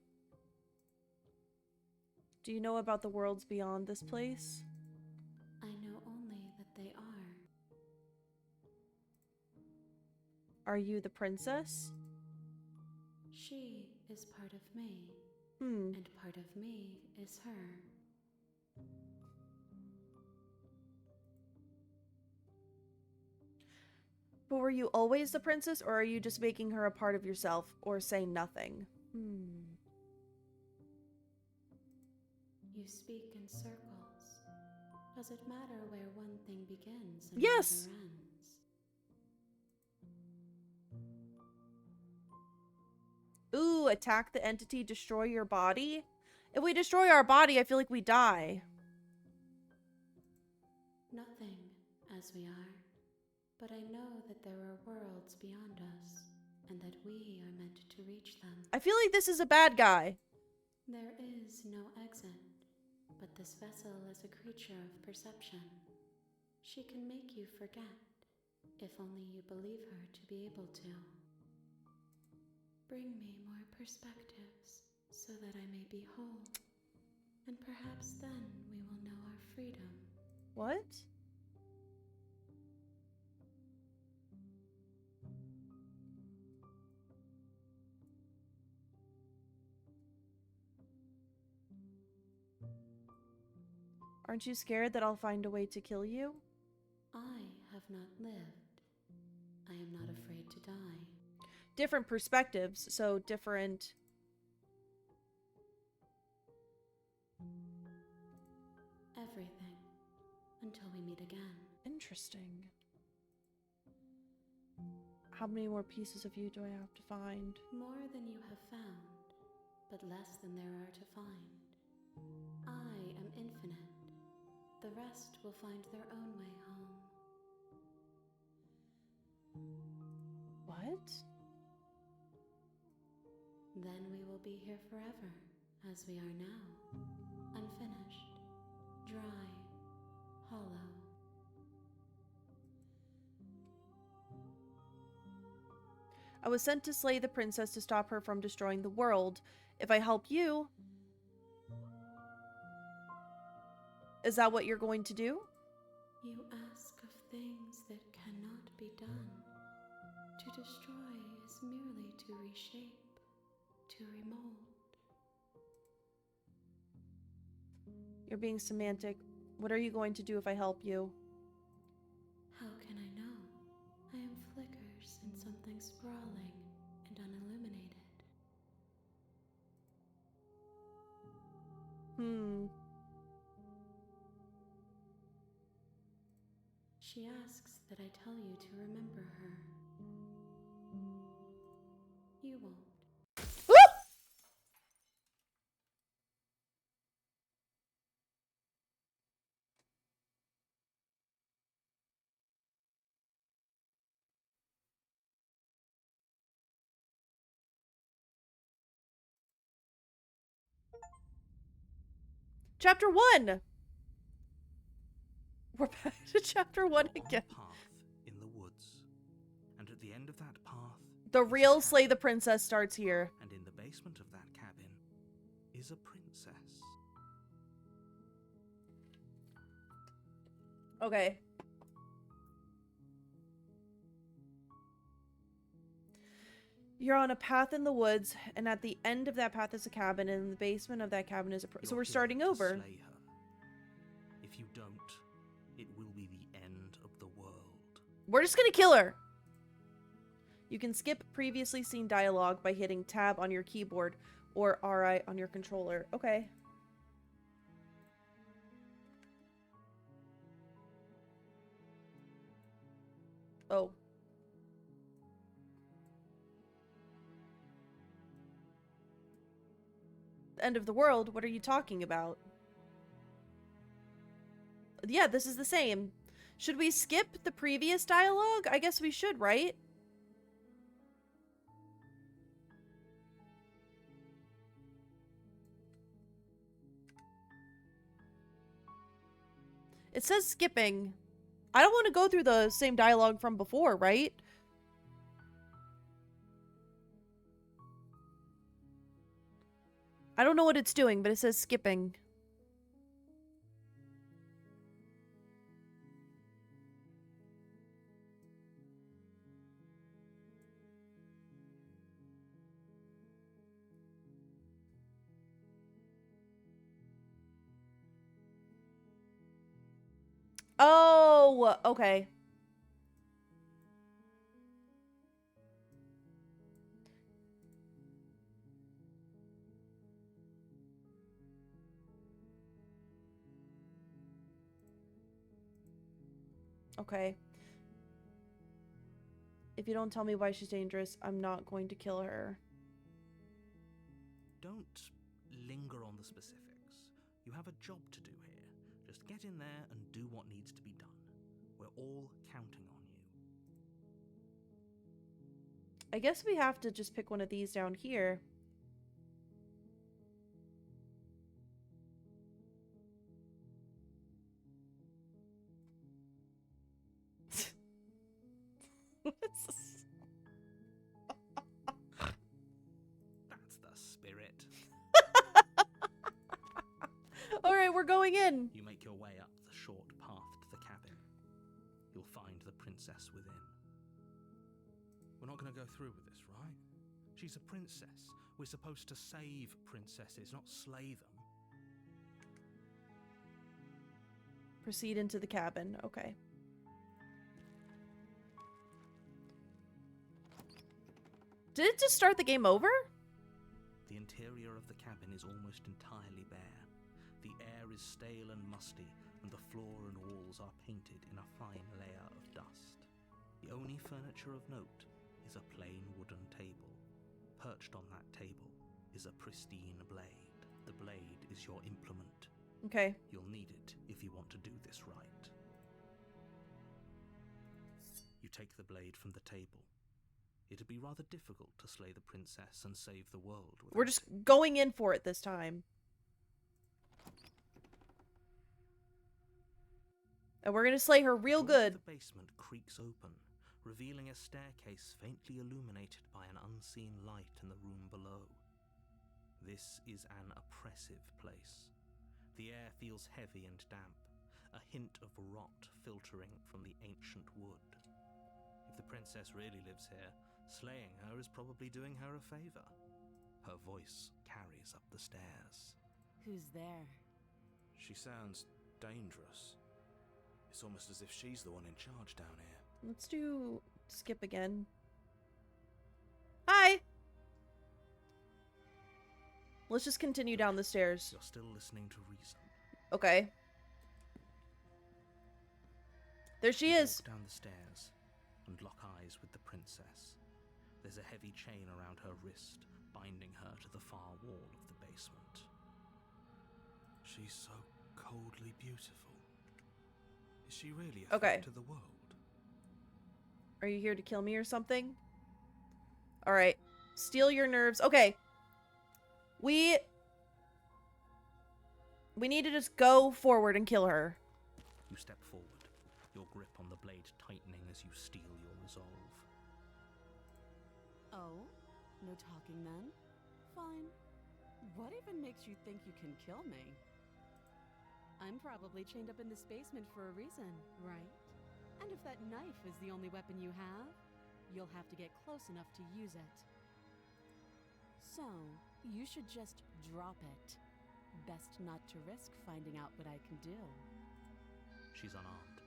Do you know about the worlds beyond this place? I know only that they are. Are you the princess? She is part of me, and part of me is her. But were you always the princess, or are you just making her a part of yourself, or saying nothing? You speak in circles. Does it matter where one thing begins and Yes! another ends? Ooh, attack the entity, destroy your body? If we destroy our body, I feel like we die. Nothing as we are, but I know that there are worlds beyond us, and that we are meant to reach them. I feel like this is a bad guy. There is no exit, but this vessel is a creature of perception. She can make you forget, if only you believe her to be able to. Bring me more perspectives, so that I may be whole, and perhaps then we will know our freedom. What? Aren't you scared that I'll find a way to kill you? I have not lived. I am not afraid to die. Different perspectives, so different... Everything, until we meet again. Interesting. How many more pieces of you do I have to find? More than you have found, but less than there are to find. I am infinite. The rest will find their own way home. What? Then we will be here forever, as we are now. Unfinished, dry, hollow. I was sent to slay the princess to stop her from destroying the world. If I help you... Is that what you're going to do? You ask of things that cannot be done. To destroy is merely to reshape, to remold. You're being semantic. What are you going to do if I help you? How can I know? I am flickers in something sprawling and unilluminated. She asks that I tell you to remember her. You won't. Woo! Chapter 1! We're back to chapter 1 You're on again. a path in the woods, and at the end of that path, The is a real Slay the cabin, Princess starts here. and in the basement of that cabin is a princess. Okay. You're on a path in the woods, and at the end of that path is a cabin, and in the basement of that cabin is a... So You're we're here starting to over. slay her. If you don't, it will be the end of the world. We're just gonna kill her! You can skip previously seen dialogue by hitting tab on your keyboard or RI on your controller. Okay. Oh. The end of the world? What are you talking about? Yeah, this is the same. Should we skip the previous dialogue? I guess we should, right? It says skipping. I don't want to go through the same dialogue from before, right? I don't know what it's doing, but it says skipping. Oh, okay. Okay. If you don't tell me why she's dangerous, I'm not going to kill her. Don't linger on the specifics. You have a job to do here. Just get in there and do what needs to be done. We're all counting on you. I guess we have to just pick one of these down here. What's this? That's the spirit. Alright, we're going in. You make your way up the short path to the cabin. You'll find the princess within. We're not going to go through with this, right? She's a princess. We're supposed to save princesses, not slay them. Proceed into the cabin. Okay. Did it just start the game over? The interior of the cabin is almost entirely bare. The air is stale and musty, and the floor and walls are painted in a fine layer of dust. The only furniture of note is a plain wooden table. Perched on that table is a pristine blade. The blade is your implement. Okay. You'll need it if you want to do this right. You take the blade from the table. It'd be rather difficult to slay the princess and save the world without We're just it. going in for it this time. And we're gonna slay her real The wall of good. The basement creaks open, revealing a staircase faintly illuminated by an unseen light in the room below. This is an oppressive place. The air feels heavy and damp, a hint of rot filtering from the ancient wood. If the princess really lives here, slaying her is probably doing her a favor. Her voice carries up the stairs. Who's there? She sounds dangerous. It's almost as if she's the one in charge down here. Let's do skip again. Hi! Let's just continue down the stairs. You're still listening to reason. Okay. There she You is. walk down the stairs and lock eyes with the princess. There's a heavy chain around her wrist, binding her to the far wall of the basement. She's so coldly beautiful. Is she really a Okay. threat to the world? Are you here to kill me or something? Alright. Steal your nerves. Okay. We need to just go forward and kill her. You step forward, your grip on the blade tightening as you steel your resolve. Oh? No talking then? Fine. What even makes you think you can kill me? I'm probably chained up in this basement for a reason, right? And if that knife is the only weapon you have, you'll have to get close enough to use it. So, you should just drop it. Best not to risk finding out what I can do. She's unarmed.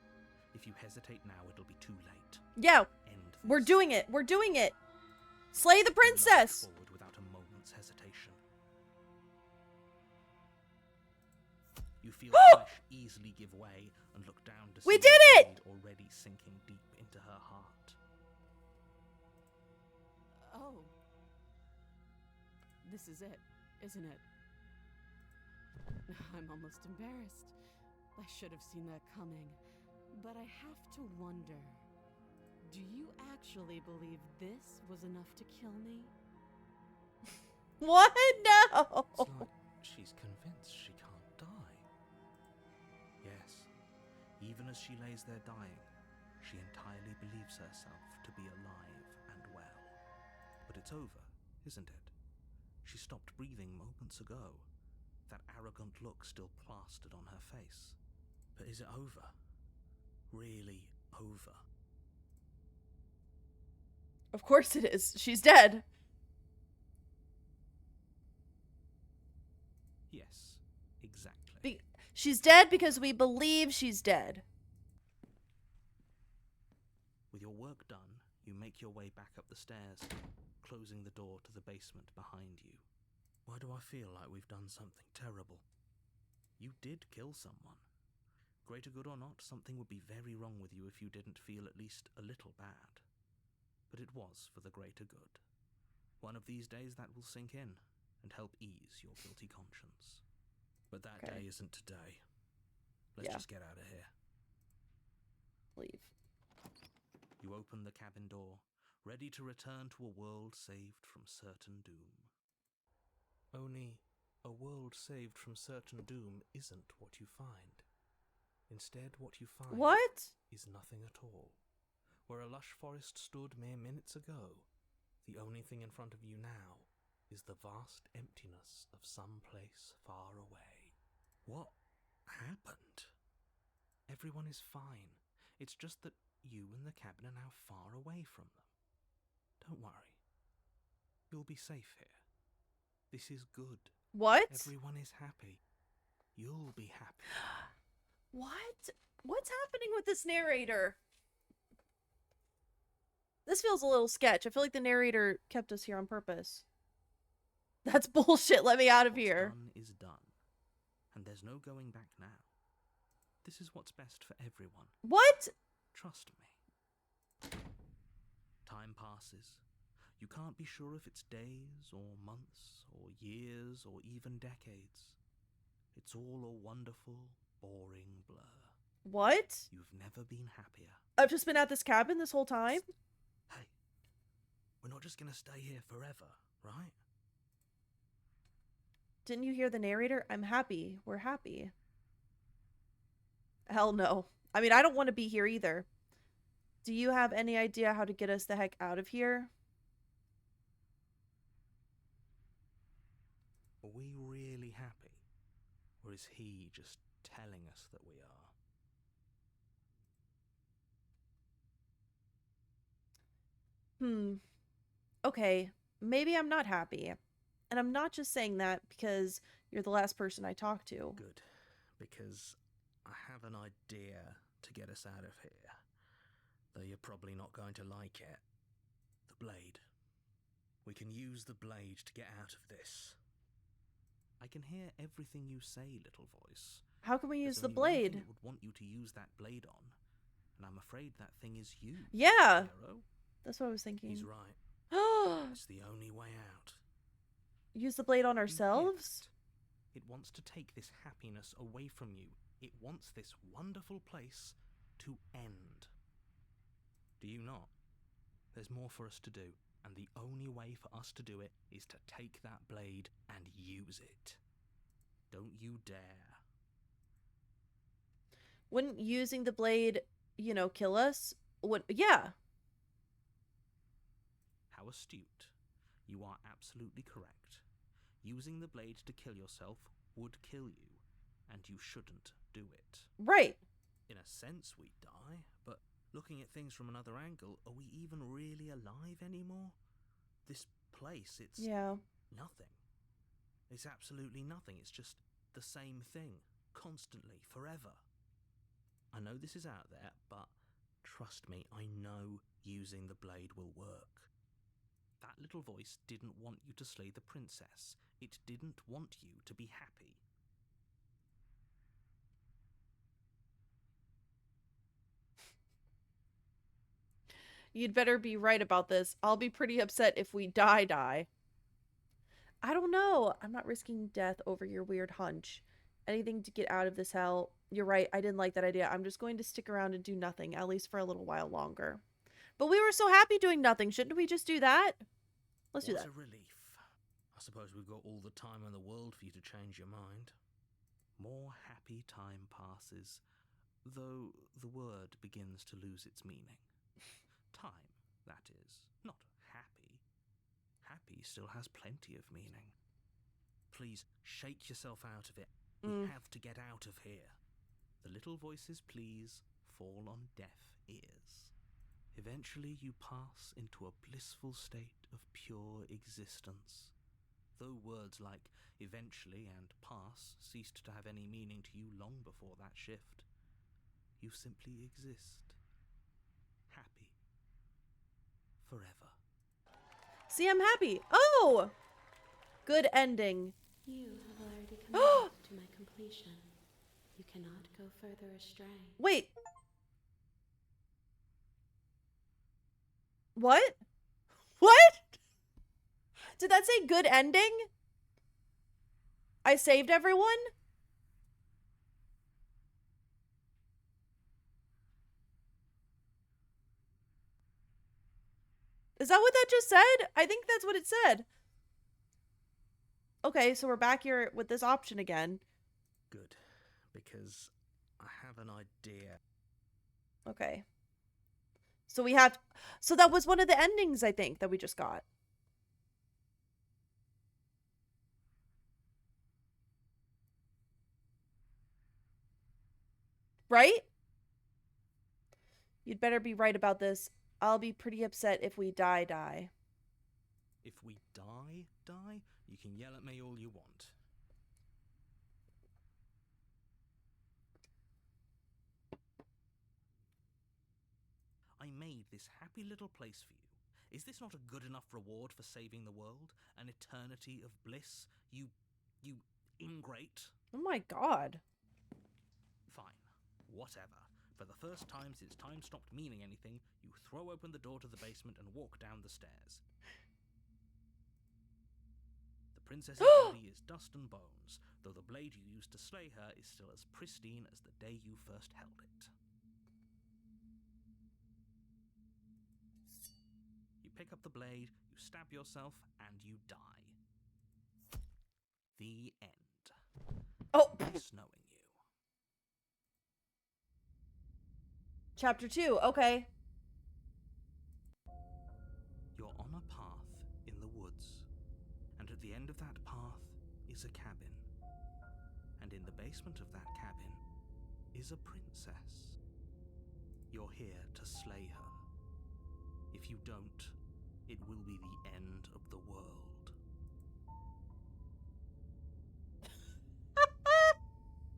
If you hesitate now, it'll be too late. Yeah, End we're this. doing it. We're doing it. Slay the You lunge princess. forward without a moment's hesitation. You feel flesh easily give way and look down to see We the did it! blade already sinking deep into her heart. Oh. This is it, isn't it? I'm almost embarrassed. I should have seen that coming. But I have to wonder, do you actually believe this was enough to kill me? What? No. It's like she's convinced she can't die. Yes, even as she lays there dying, she entirely believes herself to be alive and well. But it's over, isn't it? She stopped breathing moments ago, that arrogant look still plastered on her face. But is it over? Really over? Of course it is. She's dead. Yes, exactly. She's dead because we believe she's dead. With your work done, you make your way back up the stairs, closing the door to the basement behind you. Why do I feel like we've done something terrible? You did kill someone. Greater good or not, something would be very wrong with you if you didn't feel at least a little bad. But it was for the greater good. One of these days that will sink in and help ease your guilty conscience. But that Okay. day isn't today. Let's Yeah. just get out of here. Leave. You open the cabin door, ready to return to a world saved from certain doom. Only, a world saved from certain doom isn't what you find. Instead, what you find What? is nothing at all. Where a lush forest stood mere minutes ago, the only thing in front of you now is the vast emptiness of some place far away. What happened? Everyone is fine. It's just that you and the cabin are now far away from them. Don't worry. You'll be safe here. This is good. What? Everyone is happy. You'll be happy. What? What's happening with this narrator? This feels a little sketch. I feel like the narrator kept us here on purpose. That's bullshit. Let me out of What's here. done is done, and there's no going back now. This is what's best for everyone. What? Trust me. Time passes. You can't be sure if it's days or months or years or even decades. It's all a wonderful, boring blur. What? You've never been happier. I've just been at this cabin this whole time? Hey, we're not just gonna stay here forever, right? Didn't you hear the narrator? I'm happy. We're happy. Hell no. I mean, I don't want to be here either. Do you have any idea how to get us the heck out of here? Are we really happy? Or is he just telling us that we are? Okay, maybe I'm not happy. And I'm not just saying that because you're the last person I talked to. Good, because I have an idea to get us out of here, though you're probably not going to like it. The blade. We can use the blade to get out of this. I can hear everything you say, little voice. How can we use There's the only one thing blade? that would want you to use that blade on, and I'm afraid that thing is you. Yeah, Hero. that's what I was thinking. He's right. It's the only way out. Use the blade on You hear ourselves? that? It wants to take this happiness away from you. It wants this wonderful place to end. Do you not? There's more for us to do, and the only way for us to do it is to take that blade and use it. Don't you dare. Wouldn't using the blade, kill us? Yeah. How astute. You are absolutely correct. Using the blade to kill yourself would kill you, and you shouldn't do it. Right. In a sense, we die, but looking at things from another angle, are we even really alive anymore? This place, it's Yeah. nothing. It's absolutely nothing. It's just the same thing, constantly, forever. I know this is out there, but trust me, I know using the blade will work. That little voice didn't want you to slay the princess. It didn't want you to be happy. You'd better be right about this. I'll be pretty upset if we die. I don't know. I'm not risking death over your weird hunch. Anything to get out of this hell. You're right. I didn't like that idea. I'm just going to stick around and do nothing, at least for a little while longer. But we were so happy doing nothing. Shouldn't we just do that? Let's do that. What a relief. I suppose we've got all the time in the world for you to change your mind. More happy time passes, though the word begins to lose its meaning. Time, that is, not happy. Happy still has plenty of meaning. Please, shake yourself out of it. We have to get out of here. The little voice's pleas fall on deaf ears. Eventually you pass into a blissful state of pure existence. Though words like eventually and pass ceased to have any meaning to you long before that shift, you simply exist. Happy. Forever. See, I'm happy. Oh! Good ending. You have already committed to my completion. You cannot go further astray. Wait. What? What? Did that say good ending? I saved everyone? Is that what that just said? I think that's what it said. Okay, so we're back here with this option again. Good, because I have an idea. Okay. So we have... So that was one of the endings, I think, that we just got. Right? You'd better be right about this. I'll be pretty upset if we die. If we die, you can yell at me all you want. I made this happy little place for you. Is this not a good enough reward for saving the world? An eternity of bliss? You ingrate? Oh my god. Fine. Whatever. For the first time since time stopped meaning anything, you throw open the door to the basement and walk down the stairs. The princess's body is dust and bones, though the blade you used to slay her is still as pristine as the day you first held it. You pick up the blade, you stab yourself, and you die. The end. Oh! Nice knowing you. Chapter 2, okay. You're on a path in the woods, and at the end of that path is a cabin. And in the basement of that cabin is a princess. You're here to slay her. If you don't, it will be the end of the world.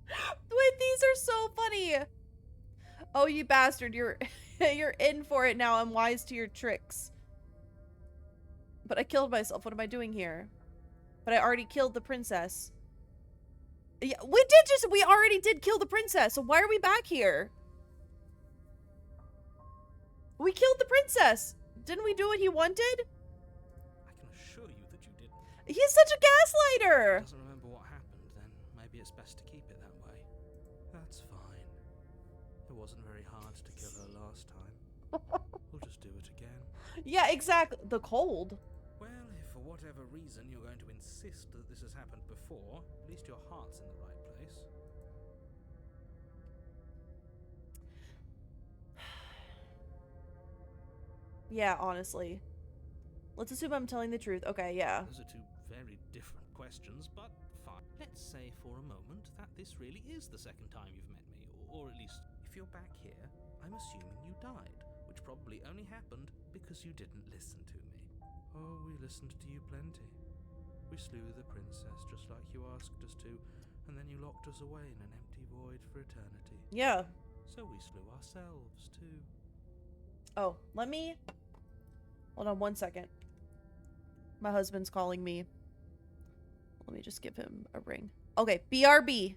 Wait, these are so funny. Oh, you bastard, you're you're in for it now. I'm wise to your tricks. But I killed myself. What am I doing here? But I already killed the princess. Yeah, we already did kill the princess. So why are we back here? We killed the princess. Didn't we do what he wanted? I can assure you that you didn't. He's such a If gaslighter. he doesn't remember what happened, then maybe it's best to keep it that way. That's fine. It wasn't very hard to kill her last time. We'll just do it again. Yeah, exactly. The cold. Well, if for whatever reason you're going to insist that this has happened before, at least your heart's in the right place. Yeah, honestly. Let's assume I'm telling the truth. Okay, yeah. Those are two very different questions, but fine. Let's say for a moment that this really is the second time you've met me, or at least if you're back here, I'm assuming you died, which probably only happened because you didn't listen to me. Oh, we listened to you plenty. We slew the princess just like you asked us to, and then you locked us away in an empty void for eternity. Yeah. So we slew ourselves too. Oh, let me... Hold on 1 second. My husband's calling me. Let me just give him a ring. Okay, BRB.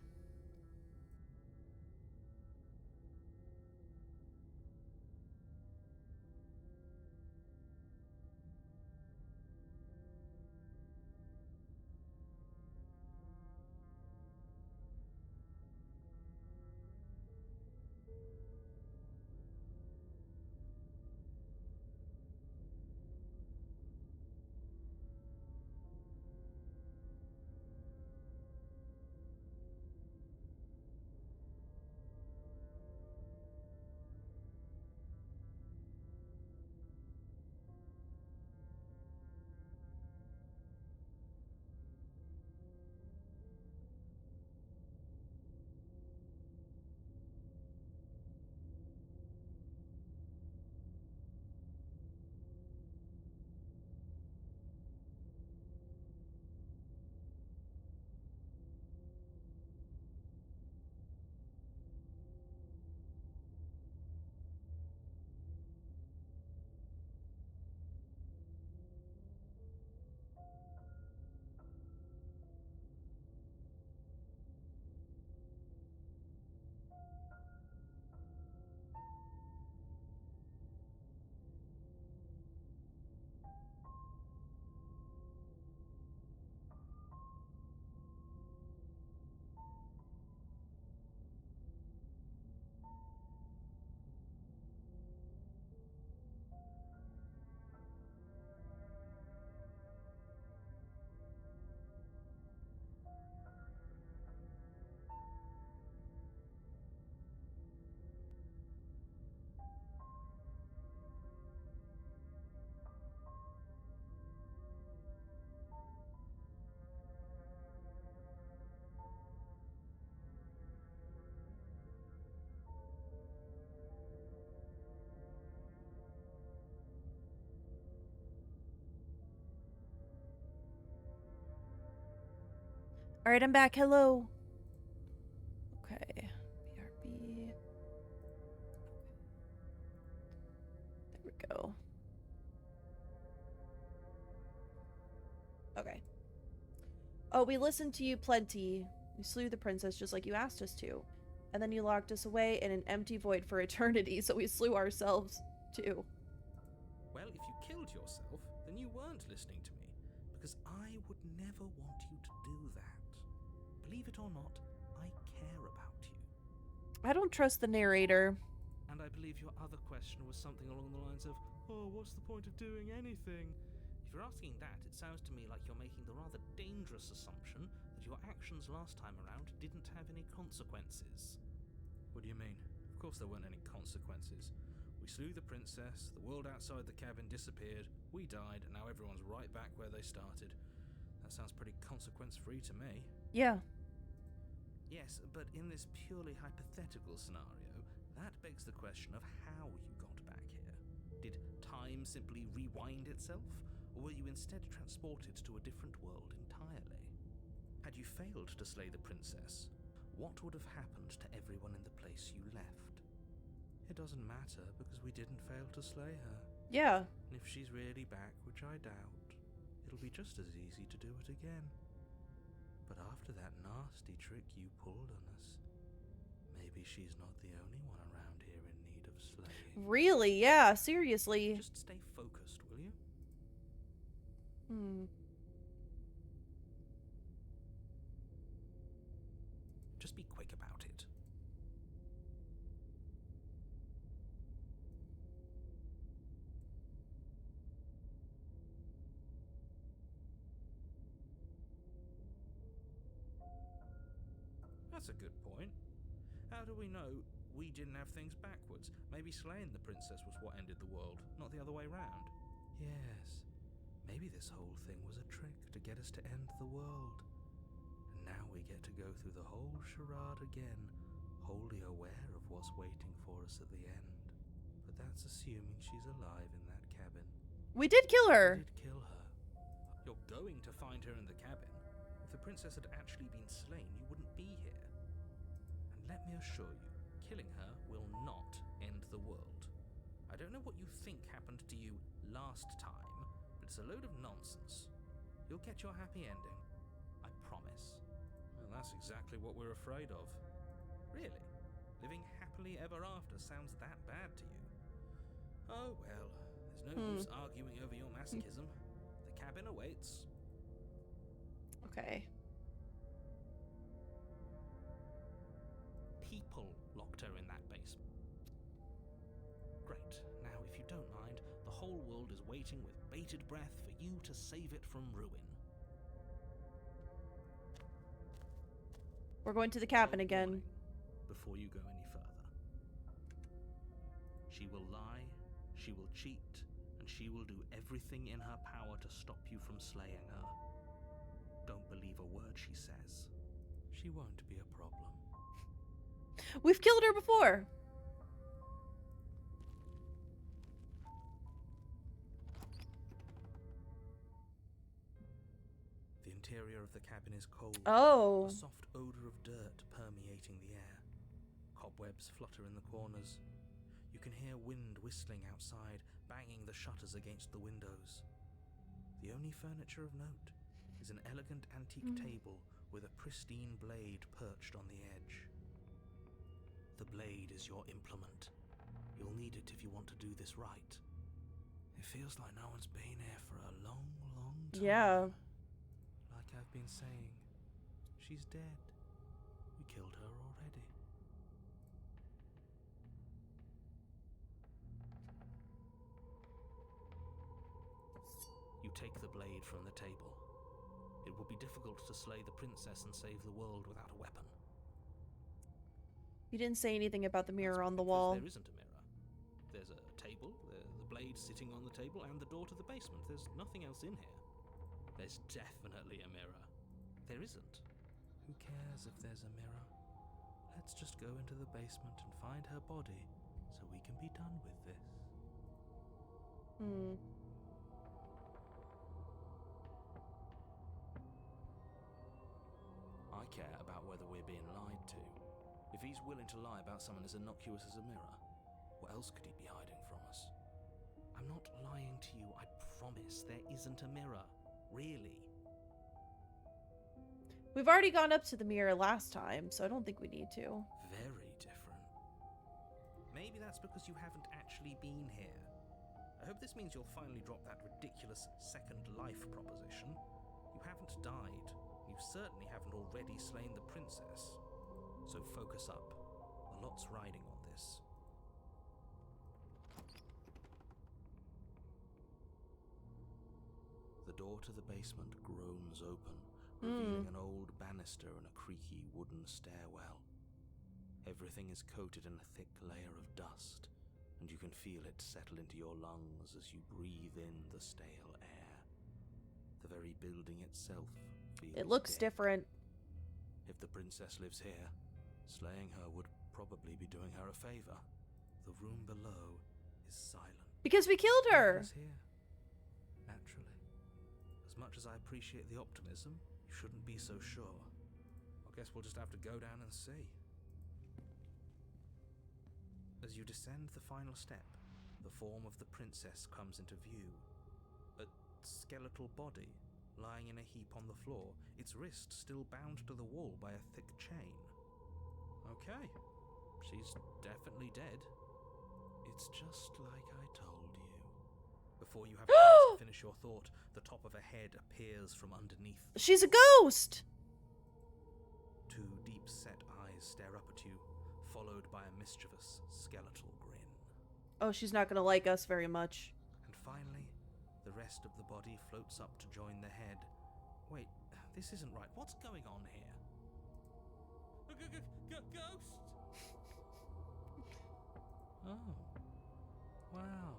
All right, I'm back. Hello. Okay. BRB. There we go. Okay. Oh, we listened to you plenty. We slew the princess just like you asked us to. And then you locked us away in an empty void for eternity, so we slew ourselves too. Well, if you killed yourself, then you weren't listening to me, because I would never want you to do that. Believe it or not, I care about you. I don't trust the narrator. And I believe your other question was something along the lines of, oh, what's the point of doing anything? If you're asking that, it sounds to me like you're making the rather dangerous assumption that your actions last time around didn't have any consequences. What do you mean? Of course there weren't any consequences. We slew the princess, the world outside the cabin disappeared, we died, and now everyone's right back where they started. That sounds pretty consequence-free to me. Yeah. Yes, but in this purely hypothetical scenario, that begs the question of how you got back here. Did time simply rewind itself, or were you instead transported to a different world entirely? Had you failed to slay the princess, what would have happened to everyone in the place you left? It doesn't matter, because we didn't fail to slay her. Yeah. And if she's really back, which I doubt, it'll be just as easy to do it again. But after that nasty trick you pulled on us, maybe she's not the only one around here in need of slaying. Really? Yeah, seriously. Just stay focused, will you? Just be quick about it. That's a good point. How do we know we didn't have things backwards? Maybe slaying the princess was what ended the world, not the other way round. Yes, maybe this whole thing was a trick to get us to end the world. And now we get to go through the whole charade again, wholly aware of what's waiting for us at the end. But that's assuming she's alive in that cabin. We did kill her. You did kill her. You're going to find her in the cabin. If the princess had actually been slain, you wouldn't be here. And let me assure you, killing her will not end the world. I don't know what you think happened to you last time, but it's a load of nonsense. You'll get your happy ending. I promise. Well, that's exactly what we're afraid of. Really? Living happily ever after sounds that bad to you? Oh well, there's no use arguing over your masochism. The cabin awaits. Okay. People locked her in that basement. Great. Now, if you don't mind, the whole world is waiting with bated breath for you to save it from ruin. We're going to the cabin Well, again. warning, before you go any further. She will lie, she will cheat, and she will do everything in her power to stop you from slaying her. Don't believe a word she says. She won't be a problem. We've killed her before. The interior of the cabin is cold. Oh. A soft odor of dirt permeating the air. Cobwebs flutter in the corners. You can hear wind whistling outside, banging the shutters against the windows. The only furniture of note is an elegant antique table with a pristine blade perched on the edge. The blade is your implement. You'll need it if you want to do this right. It feels like no one's been here for a long, long time. Yeah. Like I've been saying, she's dead. We killed her already. You take the blade from the table. It will be difficult to slay the princess and save the world without a weapon. You didn't say anything about the mirror That's on the because wall. There isn't a mirror. There's a table, the blade sitting on the table, and the door to the basement. There's nothing else in here. There's definitely a mirror. There isn't. Who cares if there's a mirror? Let's just go into the basement and find her body so we can be done with this. I care about whether we're being lied to? If he's willing to lie about someone as innocuous as a mirror, what else could he be hiding from us? I'm not lying to you, I promise. There isn't a mirror. Really. We've already gone up to the mirror last time, so I don't think we need to. Very different. Maybe that's because you haven't actually been here. I hope this means you'll finally drop that ridiculous second life proposition. You haven't died. You certainly haven't already slain the princess. So focus up. A lot's riding on this. The door to the basement groans open, revealing an old banister and a creaky wooden stairwell. Everything is coated in a thick layer of dust, and you can feel it settle into your lungs as you breathe in the stale air. The very building itself feels It looks dead. different. If the princess lives here, slaying her would probably be doing her a favor. The room below is silent. Because we killed her! Who's here? Naturally. As much as I appreciate the optimism, you shouldn't be so sure. I guess we'll just have to go down and see. As you descend the final step, the form of the princess comes into view. A skeletal body, lying in a heap on the floor, its wrist still bound to the wall by a thick chain. Okay, she's definitely dead. It's just like I told you. Before you have a chance to finish your thought, the top of a head appears from underneath. She's a ghost! Two deep-set eyes stare up at you, followed by a mischievous, skeletal grin. Oh, she's not gonna like us very much. And finally, the rest of the body floats up to join the head. Wait, this isn't right. What's going on here? Ghost! Oh. Wow.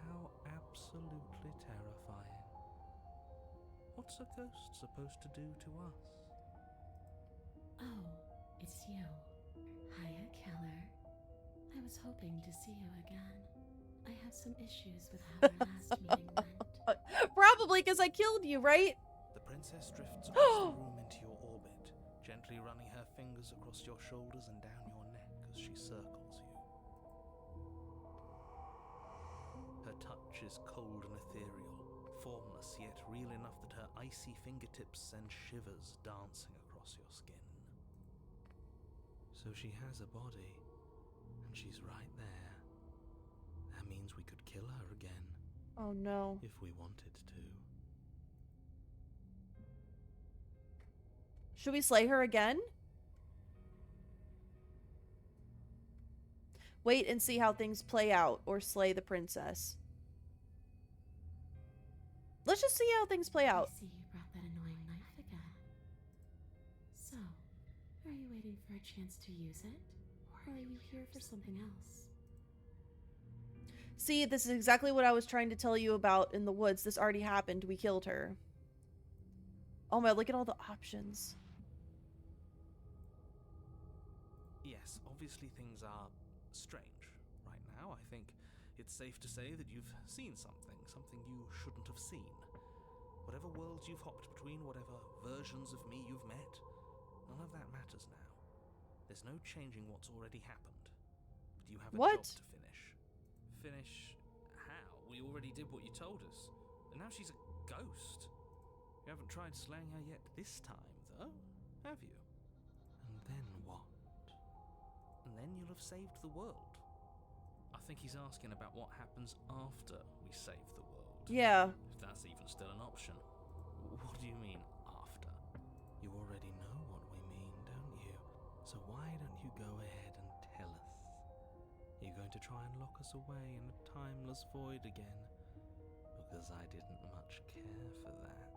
How absolutely terrifying. What's a ghost supposed to do to us? Oh, it's you. Hiya, Keller. I was hoping to see you again. I have some issues with how our last meeting went. Probably because I killed you, right? The princess drifts across the room into your orbit, gently running her fingers across your shoulders and down your neck as she circles you. Her touch is cold and ethereal, formless yet real enough that her icy fingertips send shivers dancing across your skin. So she has a body, and she's right there. That means we could kill her again, Oh no. if we wanted to. Should we slay her again? Wait and see how things play out, or slay the princess. Let's just see how things play out. I see you brought that annoying knife again. So, are you waiting for a chance to use it? Or are you here for something else? See, this is exactly what I was trying to tell you about in the woods. This already happened. We killed her. Oh my, look at all the options. Yes, obviously things are strange right now. I think it's safe to say that you've seen something you shouldn't have seen. Whatever worlds you've hopped between, whatever versions of me you've met, none of that matters now. There's no changing what's already happened. But you have a What? job to finish. Finish how? We already did what you told us. And now she's a ghost. You haven't tried slaying her yet this time, though, have you? And then what? And then you'll have saved the world. I think he's asking about what happens after we save the world. Yeah. If that's even still an option. What do you mean, after? You already know what we mean, don't you? So why don't you go ahead and tell us? You're going to try and lock us away in a timeless void again? Because I didn't much care for that.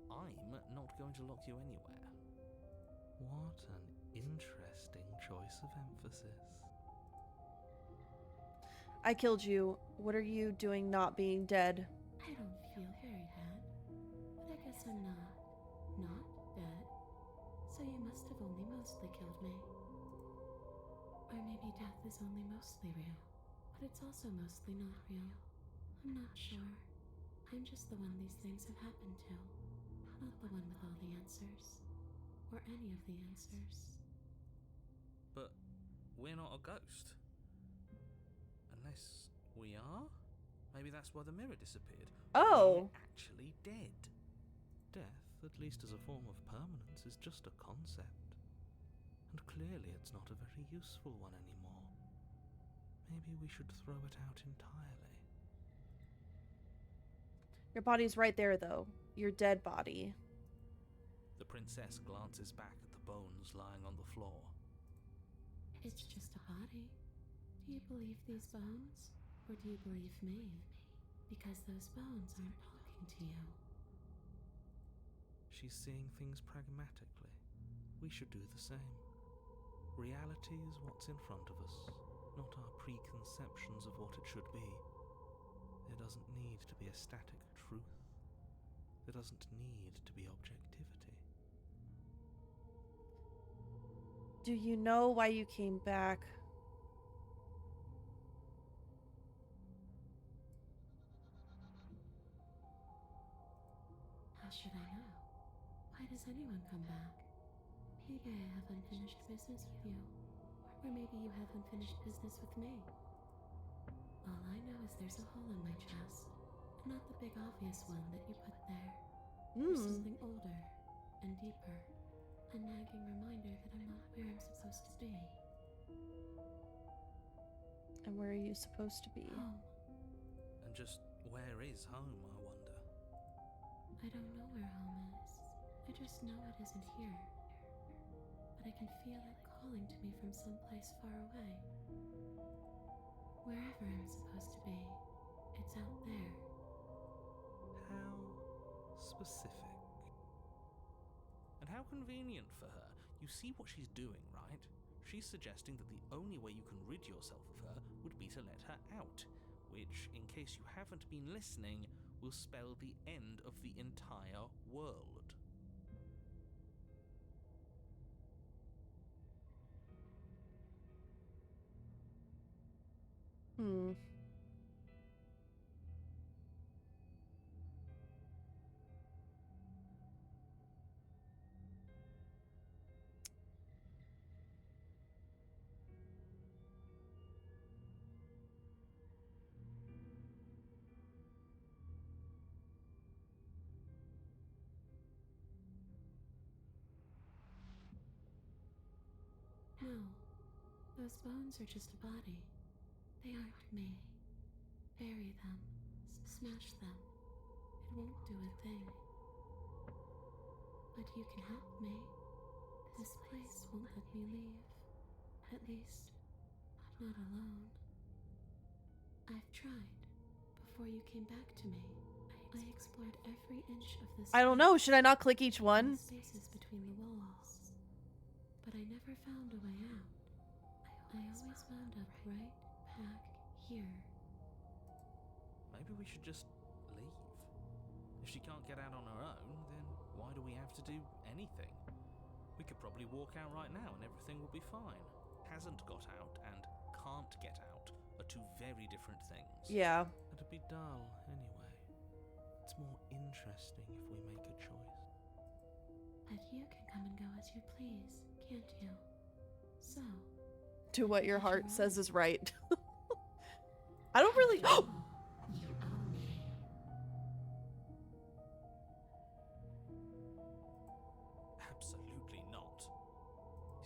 I'm not going to lock you anywhere. What an interesting choice of emphasis. I killed you. What are you doing not being dead? I don't feel very bad. But I guess I'm not dead. So you must have only mostly killed me. Or maybe death is only mostly real, but it's also mostly not real. I'm not sure. I'm just the one these things have happened to, not the one with all the answers. any of the answers. But we're not a ghost. Unless we are? Maybe that's why the mirror disappeared. Oh. We're actually dead. Death, at least as a form of permanence, is just a concept. And clearly it's not a very useful one anymore. Maybe we should throw it out entirely. Your body's right there, though. Your dead body. The princess glances back at the bones lying on the floor. It's just a body. Do you believe these bones? Or do you believe me? Because those bones aren't talking to you. She's seeing things pragmatically. We should do the same. Reality is what's in front of us, not our preconceptions of what it should be. There doesn't need to be a static truth. There doesn't need to be objectivity. Do you know why you came back? How should I know? Why does anyone come back? Maybe I have unfinished business with you. Or maybe you have unfinished business with me. All I know is there's a hole in my chest. Not the big obvious one that you put there. There's something older and deeper. A nagging reminder that I'm not where I'm supposed to be. And where are you supposed to be? Home. And just where is home, I wonder? I don't know where home is. I just know it isn't here. But I can feel it calling to me from someplace far away. Wherever I'm supposed to be, it's out there. How specific. And how convenient for her. You see what she's doing, right? She's suggesting that the only way you can rid yourself of her would be to let her out, which, in case you haven't been listening, will spell the end of the entire world. No, those bones are just a body. They aren't me. Bury them. Smash them. It won't do a thing. But you can help me. This place won't let me leave. At least, not alone. I've tried. Before you came back to me, I explored every inch of this. I don't know. Should I not click each one? Spaces between the walls. But I never found a way out. I always wound up right back here. Maybe we should just leave. If she can't get out on her own, then why do we have to do anything? We could probably walk out right now and everything will be fine. Hasn't got out and can't get out are two very different things. Yeah. It'd be dull anyway. It's more interesting if we make a choice. But you can come and go as you please, can't you? So, Do what your heart says is right. I don't really. you own me. Absolutely not.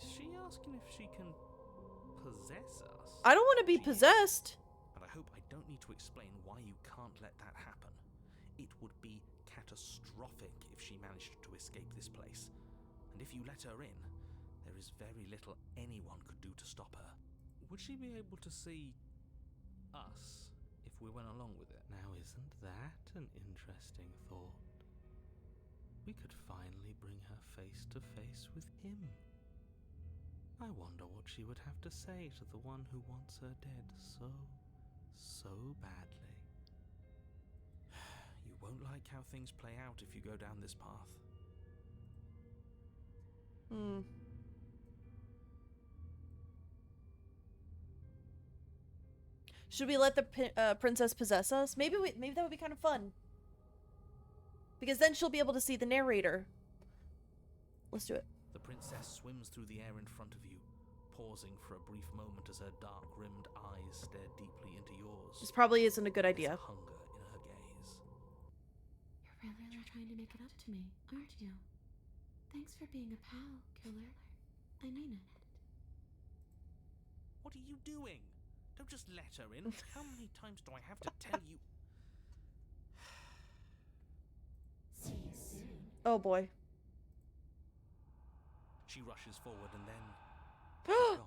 Is she asking if she can possess us? I don't want to be She is. possessed. But I hope I don't need to explain why you can't let that happen. It would be catastrophic if she managed to escape this place. And if you let her in, there is very little anyone could do to stop her. Would she be able to see us if we went along with it? Now, isn't that an interesting thought? We could finally bring her face to face with him. I wonder what she would have to say to the one who wants her dead so badly. You won't like how things play out if you go down this path. Should we let the princess possess us? Maybe that would be kind of fun. Because then she'll be able to see the narrator. Let's do it. The princess swims through the air in front of you, pausing for a brief moment as her dark-rimmed eyes stare deeply into yours. This probably isn't a good There's idea. hunger in her gaze. You're really trying to make it up to me, aren't you? Thanks for being a pal, killer. I mean it. What are you doing? Don't just let her in. How many times do I have to tell you? See you soon. Oh boy. She rushes forward and then she's gone.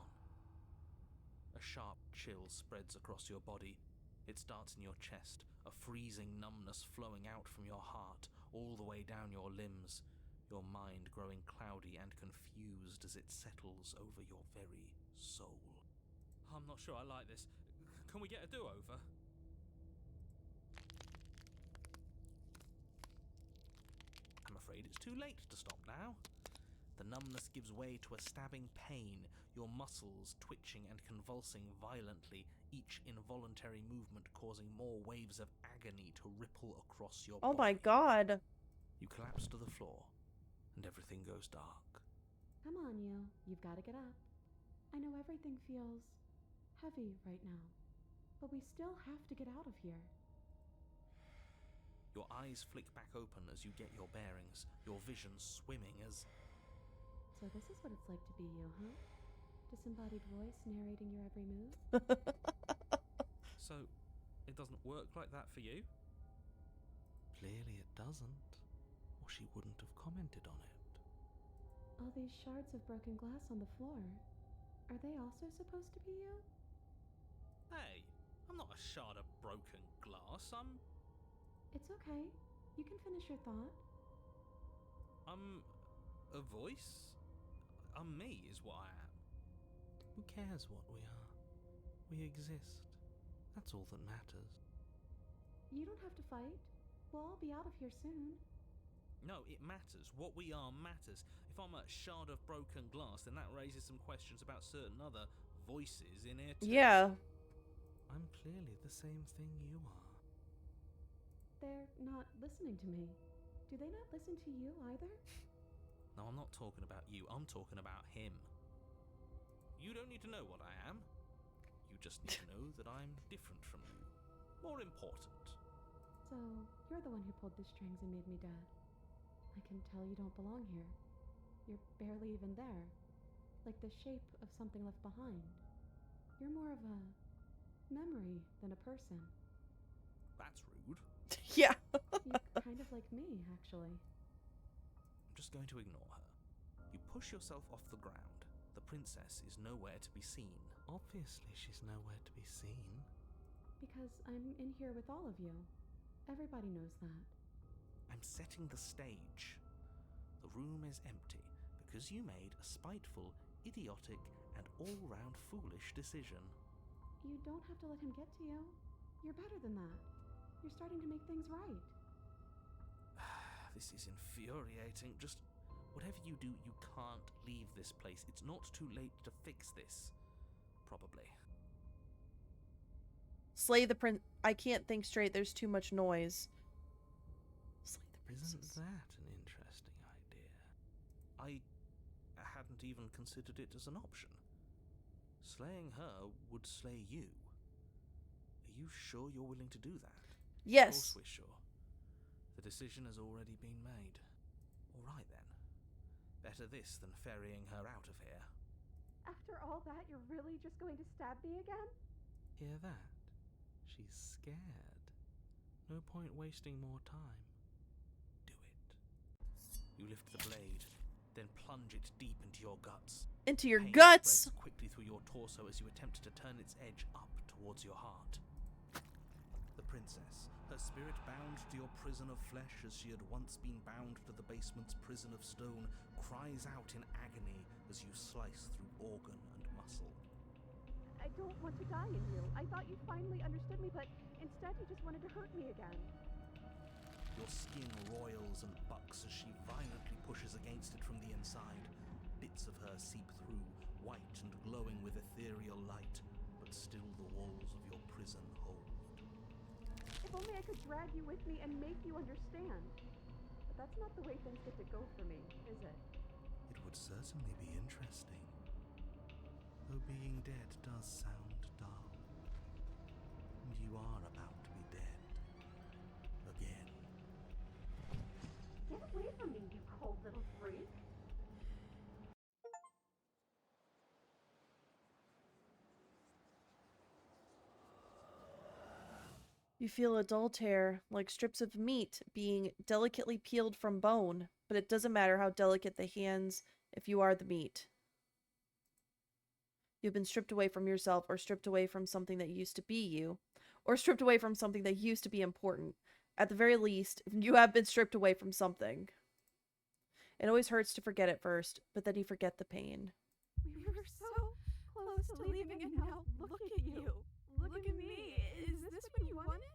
A sharp chill spreads across your body. It starts in your chest, a freezing numbness flowing out from your heart, all the way down your limbs, your mind growing cloudy and confused as it settles over your very soul. I'm not sure I like this. Can we get a do-over? I'm afraid it's too late to stop now. The numbness gives way to a stabbing pain, your muscles twitching and convulsing violently, each involuntary movement causing more waves of agony to ripple across your Oh body. my god. You collapse to the floor, and everything goes dark. Come on, you. You've got to get up. I know everything feels heavy right now, but we still have to get out of here. Your eyes flick back open as you get your bearings, your vision swimming as... So this is what it's like to be you, huh? Disembodied voice narrating your every move? So, it doesn't work like that for you? Clearly it doesn't, or she wouldn't have commented on it. All these shards of broken glass on the floor, are they also supposed to be you? Hey, I'm not a shard of broken glass, It's okay. You can finish your thought. I'm a voice? I'm me, is what I am. Who cares what we are? We exist. That's all that matters. You don't have to fight. We'll all be out of here soon. No, it matters. What we are matters. If I'm a shard of broken glass, then that raises some questions about certain other voices in here too. Yeah. I'm clearly the same thing you are. They're not listening to me. Do they not listen to you either? No, I'm not talking about you. I'm talking about him. You don't need to know what I am. You just need to know that I'm different from you. More important. So, you're the one who pulled the strings and made me dead. I can tell you don't belong here. You're barely even there. Like the shape of something left behind. You're more of a memory than a person. That's rude. Yeah. You're kind of like me, actually. I'm just going to ignore her. You push yourself off the ground. The princess is nowhere to be seen. Obviously, she's nowhere to be seen. Because I'm in here with all of you. Everybody knows that. I'm setting the stage. The room is empty because you made a spiteful, idiotic, and all-round foolish decision. You don't have to let him get to you. You're better than that. You're starting to make things right. This is infuriating. Just whatever you do, you can't leave this place. It's not too late to fix this. Probably. Slay the prince. I can't think straight. There's too much noise. Slay the Isn't princess. that an interesting idea? I hadn't even considered it as an option. Slaying her would slay you. Are you sure you're willing to do that? Yes. Of course we're sure. The decision has already been made. All right then. Better this than ferrying her out of here. After all that, you're really just going to stab me again? Hear that? She's scared. No point wasting more time. Do it. You lift the blade, then plunge it deep into your guts. Into your Pain guts. spreads quickly through your torso as you attempt to turn its edge up towards your heart. The princess, her spirit bound to your prison of flesh as she had once been bound to the basement's prison of stone, cries out in agony as you slice through organ and muscle. I don't want to die in you. I thought you finally understood me, but instead you just wanted to hurt me again. Your skin roils and bucks as she violently pushes against it from the inside. Bits of her seep through, white and glowing with ethereal light, but still the walls of your prison hold. If only I could drag you with me and make you understand. But that's not the way things get to go for me, is it? It would certainly be interesting. Though being dead does sound dull. And you are about to be dead. Again. Get away from me, you cold little freak! You feel a dull tear, like strips of meat being delicately peeled from bone, but it doesn't matter how delicate the hands if you are the meat. You've been stripped away from yourself, or stripped away from something that used to be you, or stripped away from something that used to be important. At the very least, you have been stripped away from something. It always hurts to forget at first, but then you forget the pain. We were so close to leaving, and now look at you. Look at me. Is this what you wanted?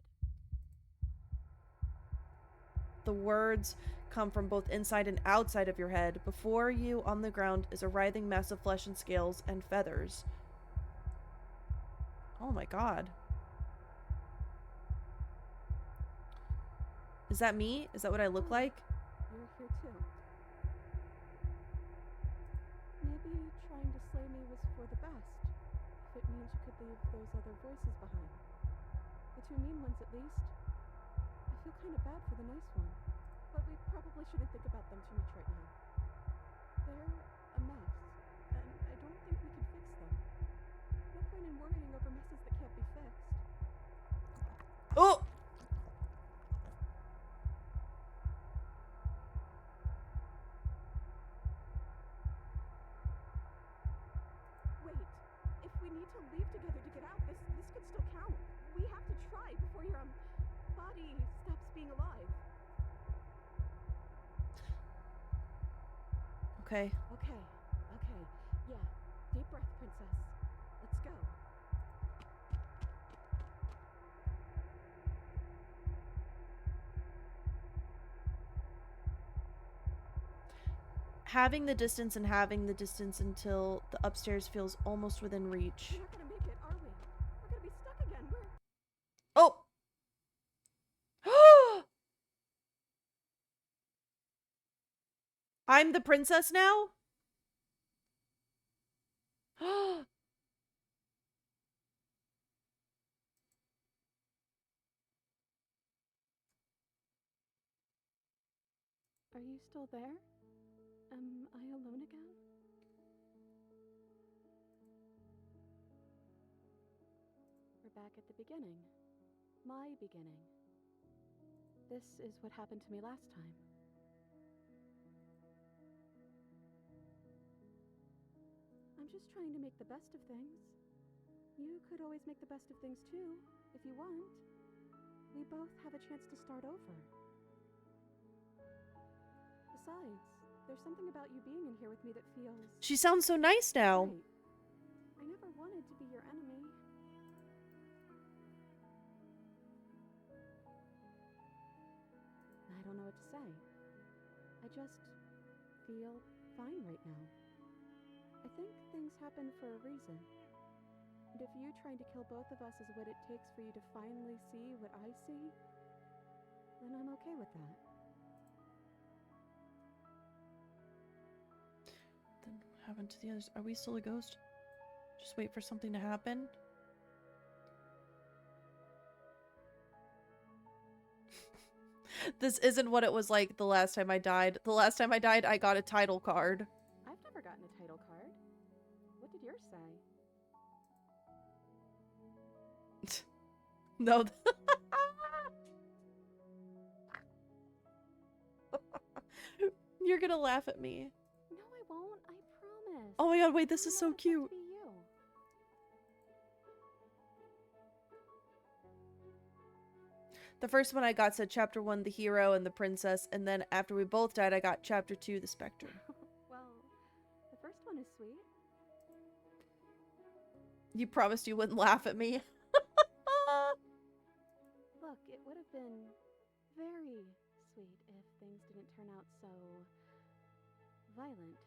The words come from both inside and outside of your head. Before you, on the ground, is a writhing mess of flesh and scales and feathers. Oh my god. Is that me? Is that what I look like? You're here too. Maybe trying to slay me was for the best, if it means you could leave those other voices behind. The two mean ones, at least. I feel kind of bad for the nice one, but we probably shouldn't think about them too much right now. They're a mess, and I don't think we can fix them. No point in worrying over messes that can't be fixed. Oh! Wait, if we need to leave together to get out, this could still count. We have to try before your body stops being alive. Okay. Okay. Yeah. Deep breath, princess. Let's go. Having the distance and having the distance until the upstairs feels almost within reach. We're not gonna make it, are we? We're gonna be stuck again. Oh! I'm the princess now? Are you still there? Am I alone again? We're back at the beginning. My beginning. This is what happened to me last time. I'm just trying to make the best of things. You could always make the best of things too, if you want. We both have a chance to start over. Besides, there's something about you being in here with me that feels... She sounds so nice now. right. I never wanted to be your enemy. I don't know what to say. I just feel fine right now. I think things happen for a reason. And if you trying to kill both of us is what it takes for you to finally see what I see, then I'm okay with that. Then what happened to the others? Are we still a ghost? Just wait for something to happen? This isn't what it was like the last time I died. The last time I died, I got a title card. I've never gotten a title card. What did yours say? No. You're gonna laugh at me. No, I won't. I promise. Oh my god, wait, this I is so want it to cute. be you. The first one I got said chapter 1, the hero and the princess, and then after we both died, I got chapter 2, the specter. Well, the first one is sweet. You promised you wouldn't laugh at me. Look, it would have been very sweet if things didn't turn out so violent.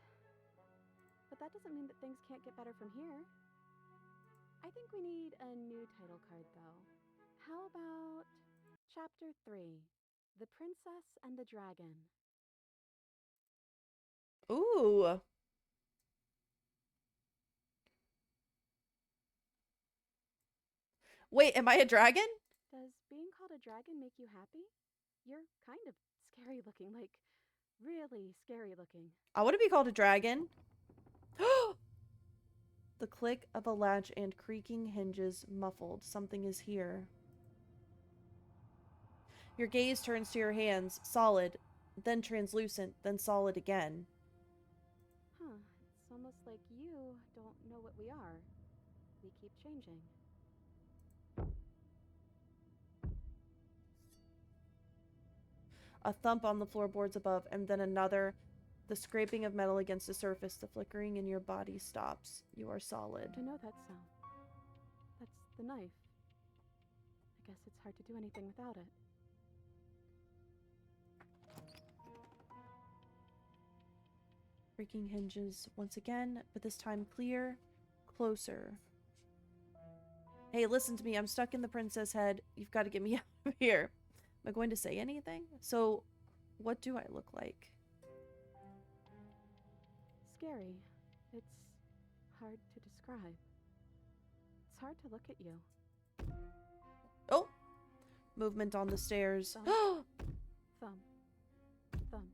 But that doesn't mean that things can't get better from here. I think we need a new title card, though. How about Chapter 3, The Princess and the Dragon? Ooh. Wait, am I a dragon? Does being called a dragon make you happy? You're kind of scary looking, like really scary looking. I want to be called a dragon. The click of a latch and creaking hinges muffled. Something is here. Your gaze turns to your hands, solid, then translucent, then solid again. Huh, it's almost like you don't know what we are. We keep changing. A thump on the floorboards above, and then another. The scraping of metal against the surface, the flickering in your body stops. You are solid. I know that sound. That's the knife. I guess it's hard to do anything without it. Creaking hinges once again, but this time clear, closer. Hey, listen to me. I'm stuck in the princess head. You've got to get me out of here. Am I going to say anything? So, what do I look like? Scary. It's hard to describe. It's hard to look at you. Oh! Movement on the stairs. Thumb. Thumb. Thumb.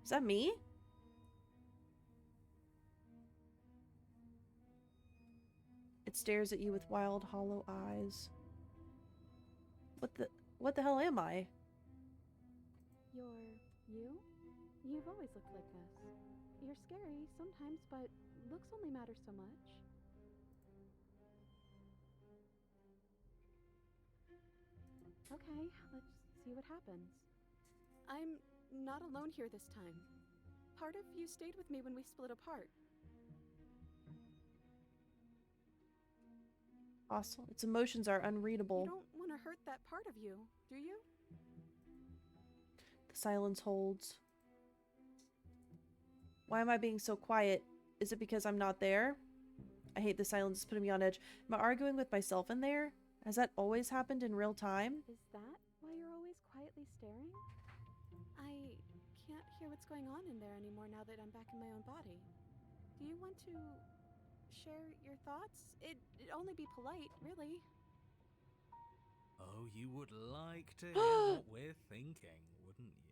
Is that me? It stares at you with wild, hollow eyes. What the hell am I? You're you? You've always looked like this. You're scary sometimes, but looks only matter so much. Okay, let's see what happens. I'm not alone here this time. Part of you stayed with me when we split apart. Hostile. Its emotions are unreadable. You don't want to hurt that part of you, do you? The silence holds. Why am I being so quiet? Is it because I'm not there? I hate the silence. It's putting me on edge. Am I arguing with myself in there? Has that always happened in real time? Is that why you're always quietly staring? I can't hear what's going on in there anymore now that I'm back in my own body. Do you want to share your thoughts? It'd only be polite, really. Oh, you would like to hear what we're thinking, wouldn't you?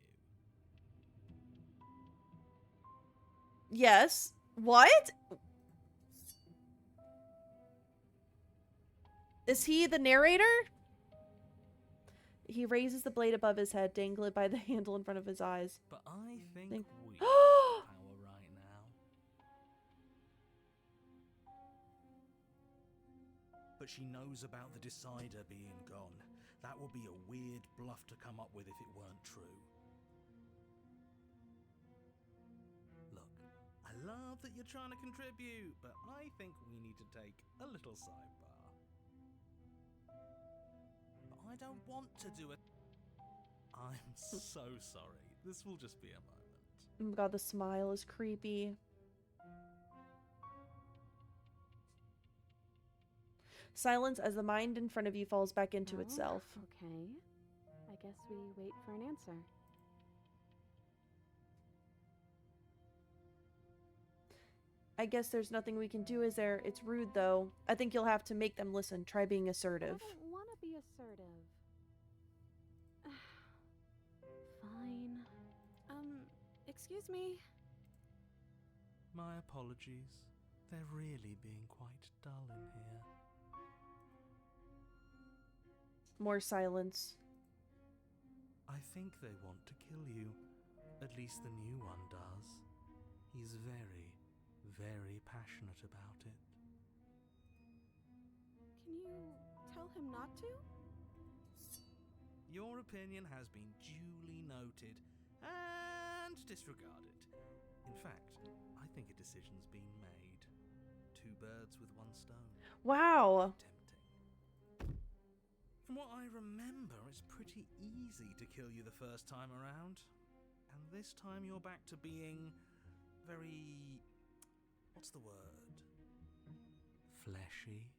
Yes. What? Is he the narrator? He raises the blade above his head, dangling it by the handle in front of his eyes. But I think Think- we have power right now. But she knows about the Decider being gone. That would be a weird bluff to come up with if it weren't true. Look, I love that you're trying to contribute, but I think we need to take a little sidebar. But I don't want to do it. I'm so sorry. This will just be a moment. Oh my god, the smile is creepy. Silence as the mind in front of you falls back into Well, itself. Okay. I guess we wait for an answer. I guess there's nothing we can do, is there? It's rude, though. I think you'll have to make them listen. Try being assertive. I don't want to be assertive. Fine. Excuse me. My apologies. They're really being quite dull in here. More silence. I think they want to kill you. At least the new one does. He's very, very passionate about it. Can you tell him not to? Your opinion has been duly noted and disregarded. In fact, I think a decision's been made. 2 birds with 1 stone. Wow. Tempting. From what I remember, it's pretty easy to kill you the first time around. And this time you're back to being very... what's the word? Fleshy?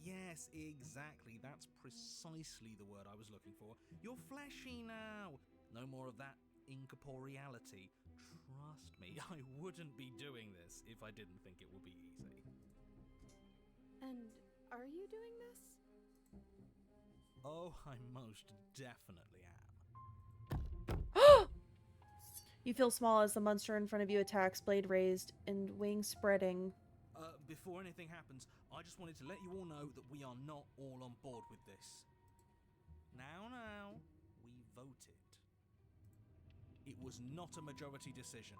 Yes, exactly. That's precisely the word I was looking for. You're fleshy now. No more of that incorporeality. Trust me, I wouldn't be doing this if I didn't think it would be easy. And are you doing this? Oh, I most definitely am. You feel small as the monster in front of you attacks, blade raised and wings spreading. Before anything happens, I just wanted to let you all know that we are not all on board with this. Now, we voted. It was not a majority decision.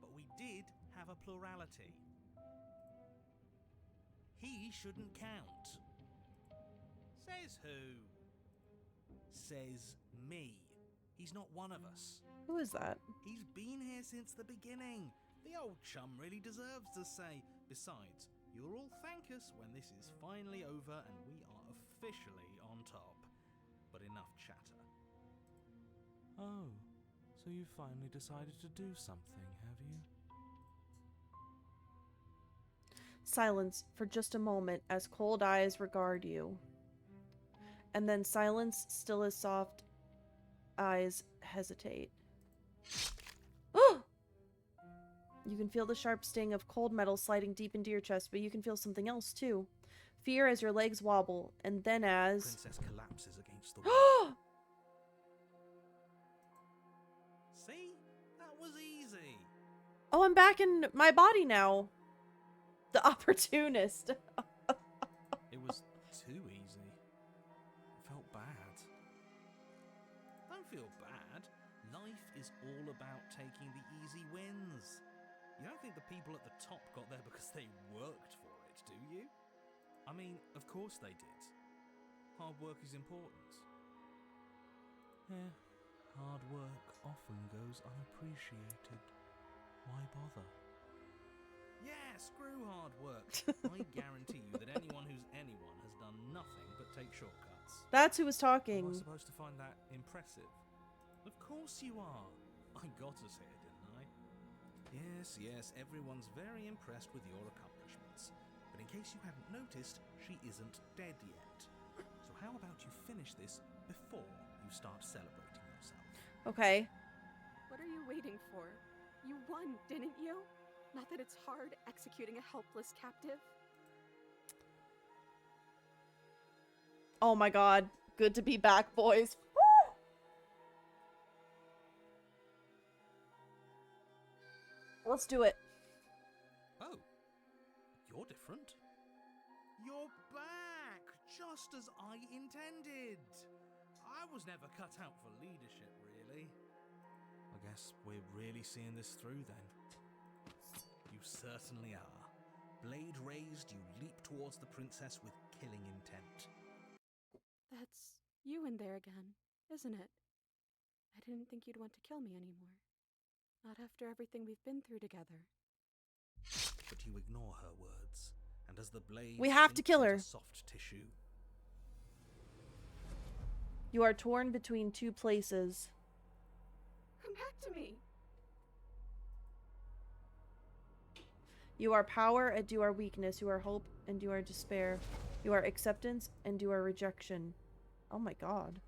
But we did have a plurality. He shouldn't count. Says who? Says me. He's not one of us. Who is that? He's been here since the beginning. The old chum really deserves to say. Besides, you'll all thank us when this is finally over and we are officially on top. But enough chatter. Oh, so you finally decided to do something, have you? Silence for just a moment as cold eyes regard you. And then silence still as soft eyes hesitate. You can feel the sharp sting of cold metal sliding deep into your chest, but you can feel something else too. Fear as your legs wobble, and then as... Princess collapses against the wall. See? That was easy. Oh, I'm back in my body now. The opportunist. It was too easy. It felt bad. Don't feel bad. Life is all about taking the easy wins. You don't think the people at the top got there because they worked for it, do you? I mean, of course they did. Hard work is important. Yeah, hard work often goes unappreciated. Why bother? Yeah, screw hard work. I guarantee you that anyone who's anyone has done nothing but take shortcuts. That's who was Am talking. I supposed to find that impressive? Of course you are. I got us here, didn't I? Yes, everyone's very impressed with your accomplishments. But in case you hadn't noticed, she isn't dead yet. So how about you finish this before you start celebrating yourself? Okay. What are you waiting for? You won, didn't you? Not that it's hard executing a helpless captive. Oh my god. Good to be back, boys. Let's do it. Oh, you're different. You're back, just as I intended. I was never cut out for leadership, really. I guess we're really seeing this through then. You certainly are. Blade raised, you leap towards the princess with killing intent. That's you in there again, isn't it? I didn't think you'd want to kill me anymore. Not after everything we've been through together. But you ignore her words, and as the blade We have to sinks kill into her. soft tissue, You are torn between two places. Come back to me! You are power and you are weakness. You are hope and you are despair. You are acceptance and you are rejection. Oh my god.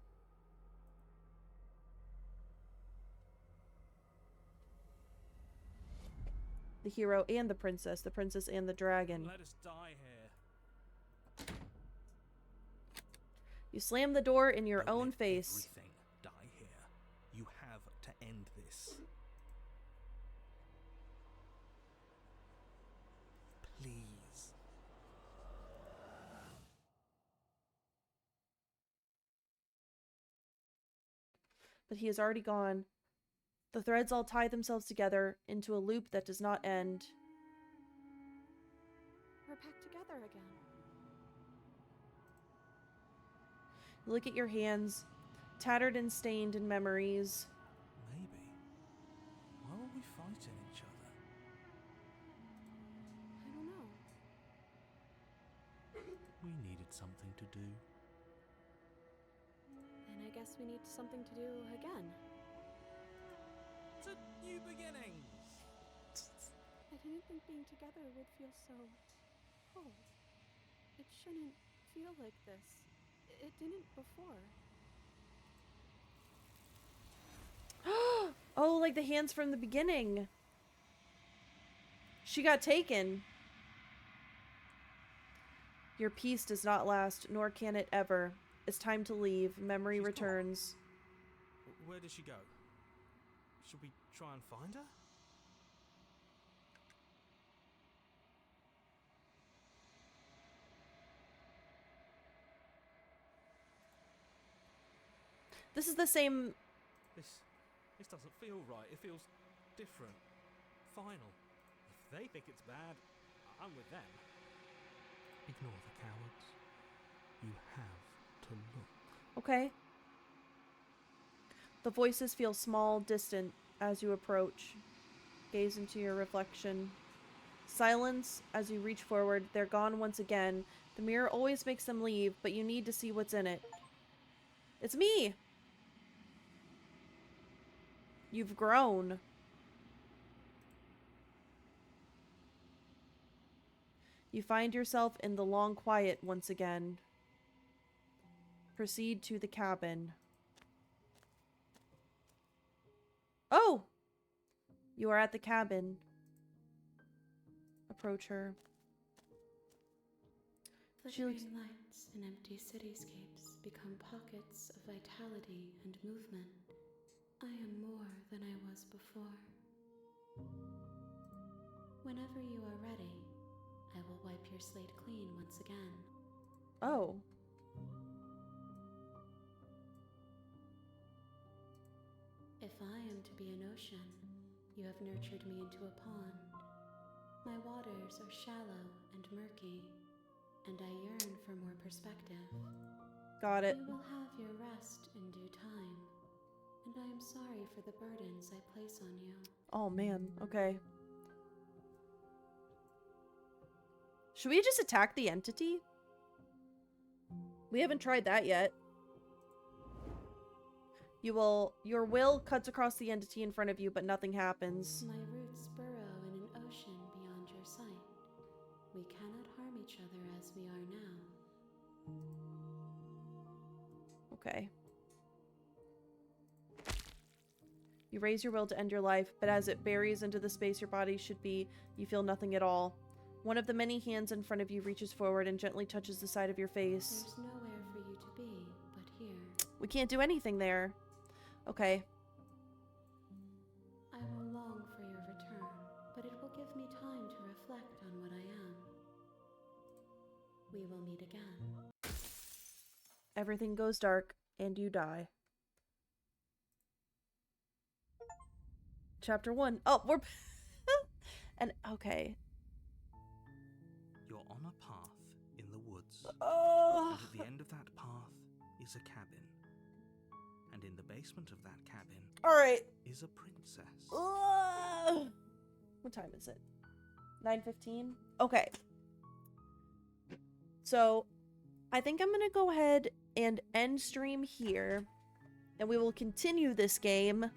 The hero and the princess and the dragon. Let us die here. You slam the door in your don't own let face. everything die here. You have to end this. Please. But he is already gone. The threads all tie themselves together into a loop that does not end. We're back together again. You look at your hands, tattered and stained in memories. Maybe. Why were we fighting each other? I don't know. We needed something to do. Then I guess we need something to do again. To new beginnings. I didn't think being together would feel so cold. It shouldn't feel like this. It didn't before. Oh, like right, the hands from the beginning. She got taken. Your peace does not last, nor can it ever. It's time to leave. Memory She's gone. returns. Where did she go? Should we try and find her? This is the same... This doesn't feel right. It feels different. Final. If they think it's bad, I'm with them. Ignore the cowards. You have to look. Okay. The voices feel small, distant as you approach. Gaze into your reflection. Silence as you reach forward. They're gone once again. The mirror always makes them leave, but you need to see what's in it. It's me! You've grown. You find yourself in the long quiet once again. Proceed to the cabin. Oh! You are at the cabin. Approach her. She looks... Flickering lights in empty cityscapes become pockets of vitality and movement. I am more than I was before. Whenever you are ready, I will wipe your slate clean once again. Oh. If I am to be an ocean, you have nurtured me into a pond. My waters are shallow and murky, and I yearn for more perspective. Got it. You will have your rest in due time, and I am sorry for the burdens I place on you. Oh man, okay. Should we just attack the entity? We haven't tried that yet. Your will cuts across the entity in front of you, but nothing happens. My roots burrow in an ocean beyond your sight. We cannot harm each other as we are now. Okay. You raise your will to end your life, but as it buries into the space your body should be, you feel nothing at all. One of the many hands in front of you reaches forward and gently touches the side of your face. There's nowhere for you to be but here. We can't do anything there. Okay. I will long for your return, but it will give me time to reflect on what I am. We will meet again. Everything goes dark, and you die. Chapter 1. Oh, we're... and, okay. You're on a path in the woods. Oh! And at the end of that path is a cabin. And in the basement of that cabin Alright. is a princess. What time is it? 9:15? Okay. So, I think I'm gonna go ahead and end stream here. And we will continue this game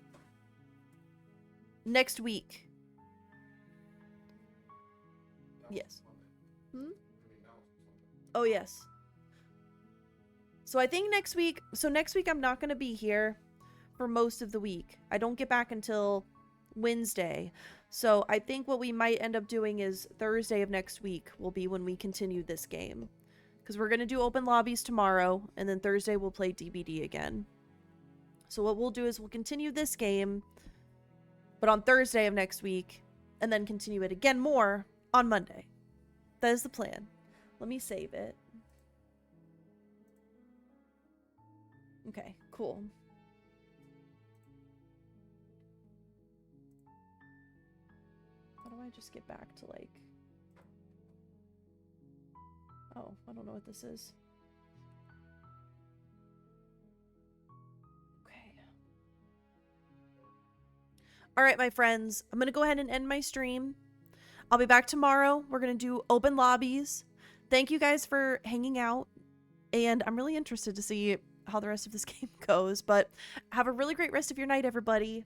next week. Yes. Hmm? Oh, yes. So I think next week... So next week I'm not going to be here for most of the week. I don't get back until Wednesday. So I think what we might end up doing is Thursday of next week will be when we continue this game. Because we're going to do open lobbies tomorrow. And then Thursday we'll play DBD again. So what we'll do is we'll continue this game. But on Thursday of next week. And then continue it again more on Monday. That is the plan. Let me save it. Okay, cool. How do I just get back to, like... Oh, I don't know what this is. Okay. Alright, my friends. I'm gonna go ahead and end my stream. I'll be back tomorrow. We're gonna do open lobbies. Thank you guys for hanging out. And I'm really interested to see how the rest of this game goes. But have a really great rest of your night, everybody.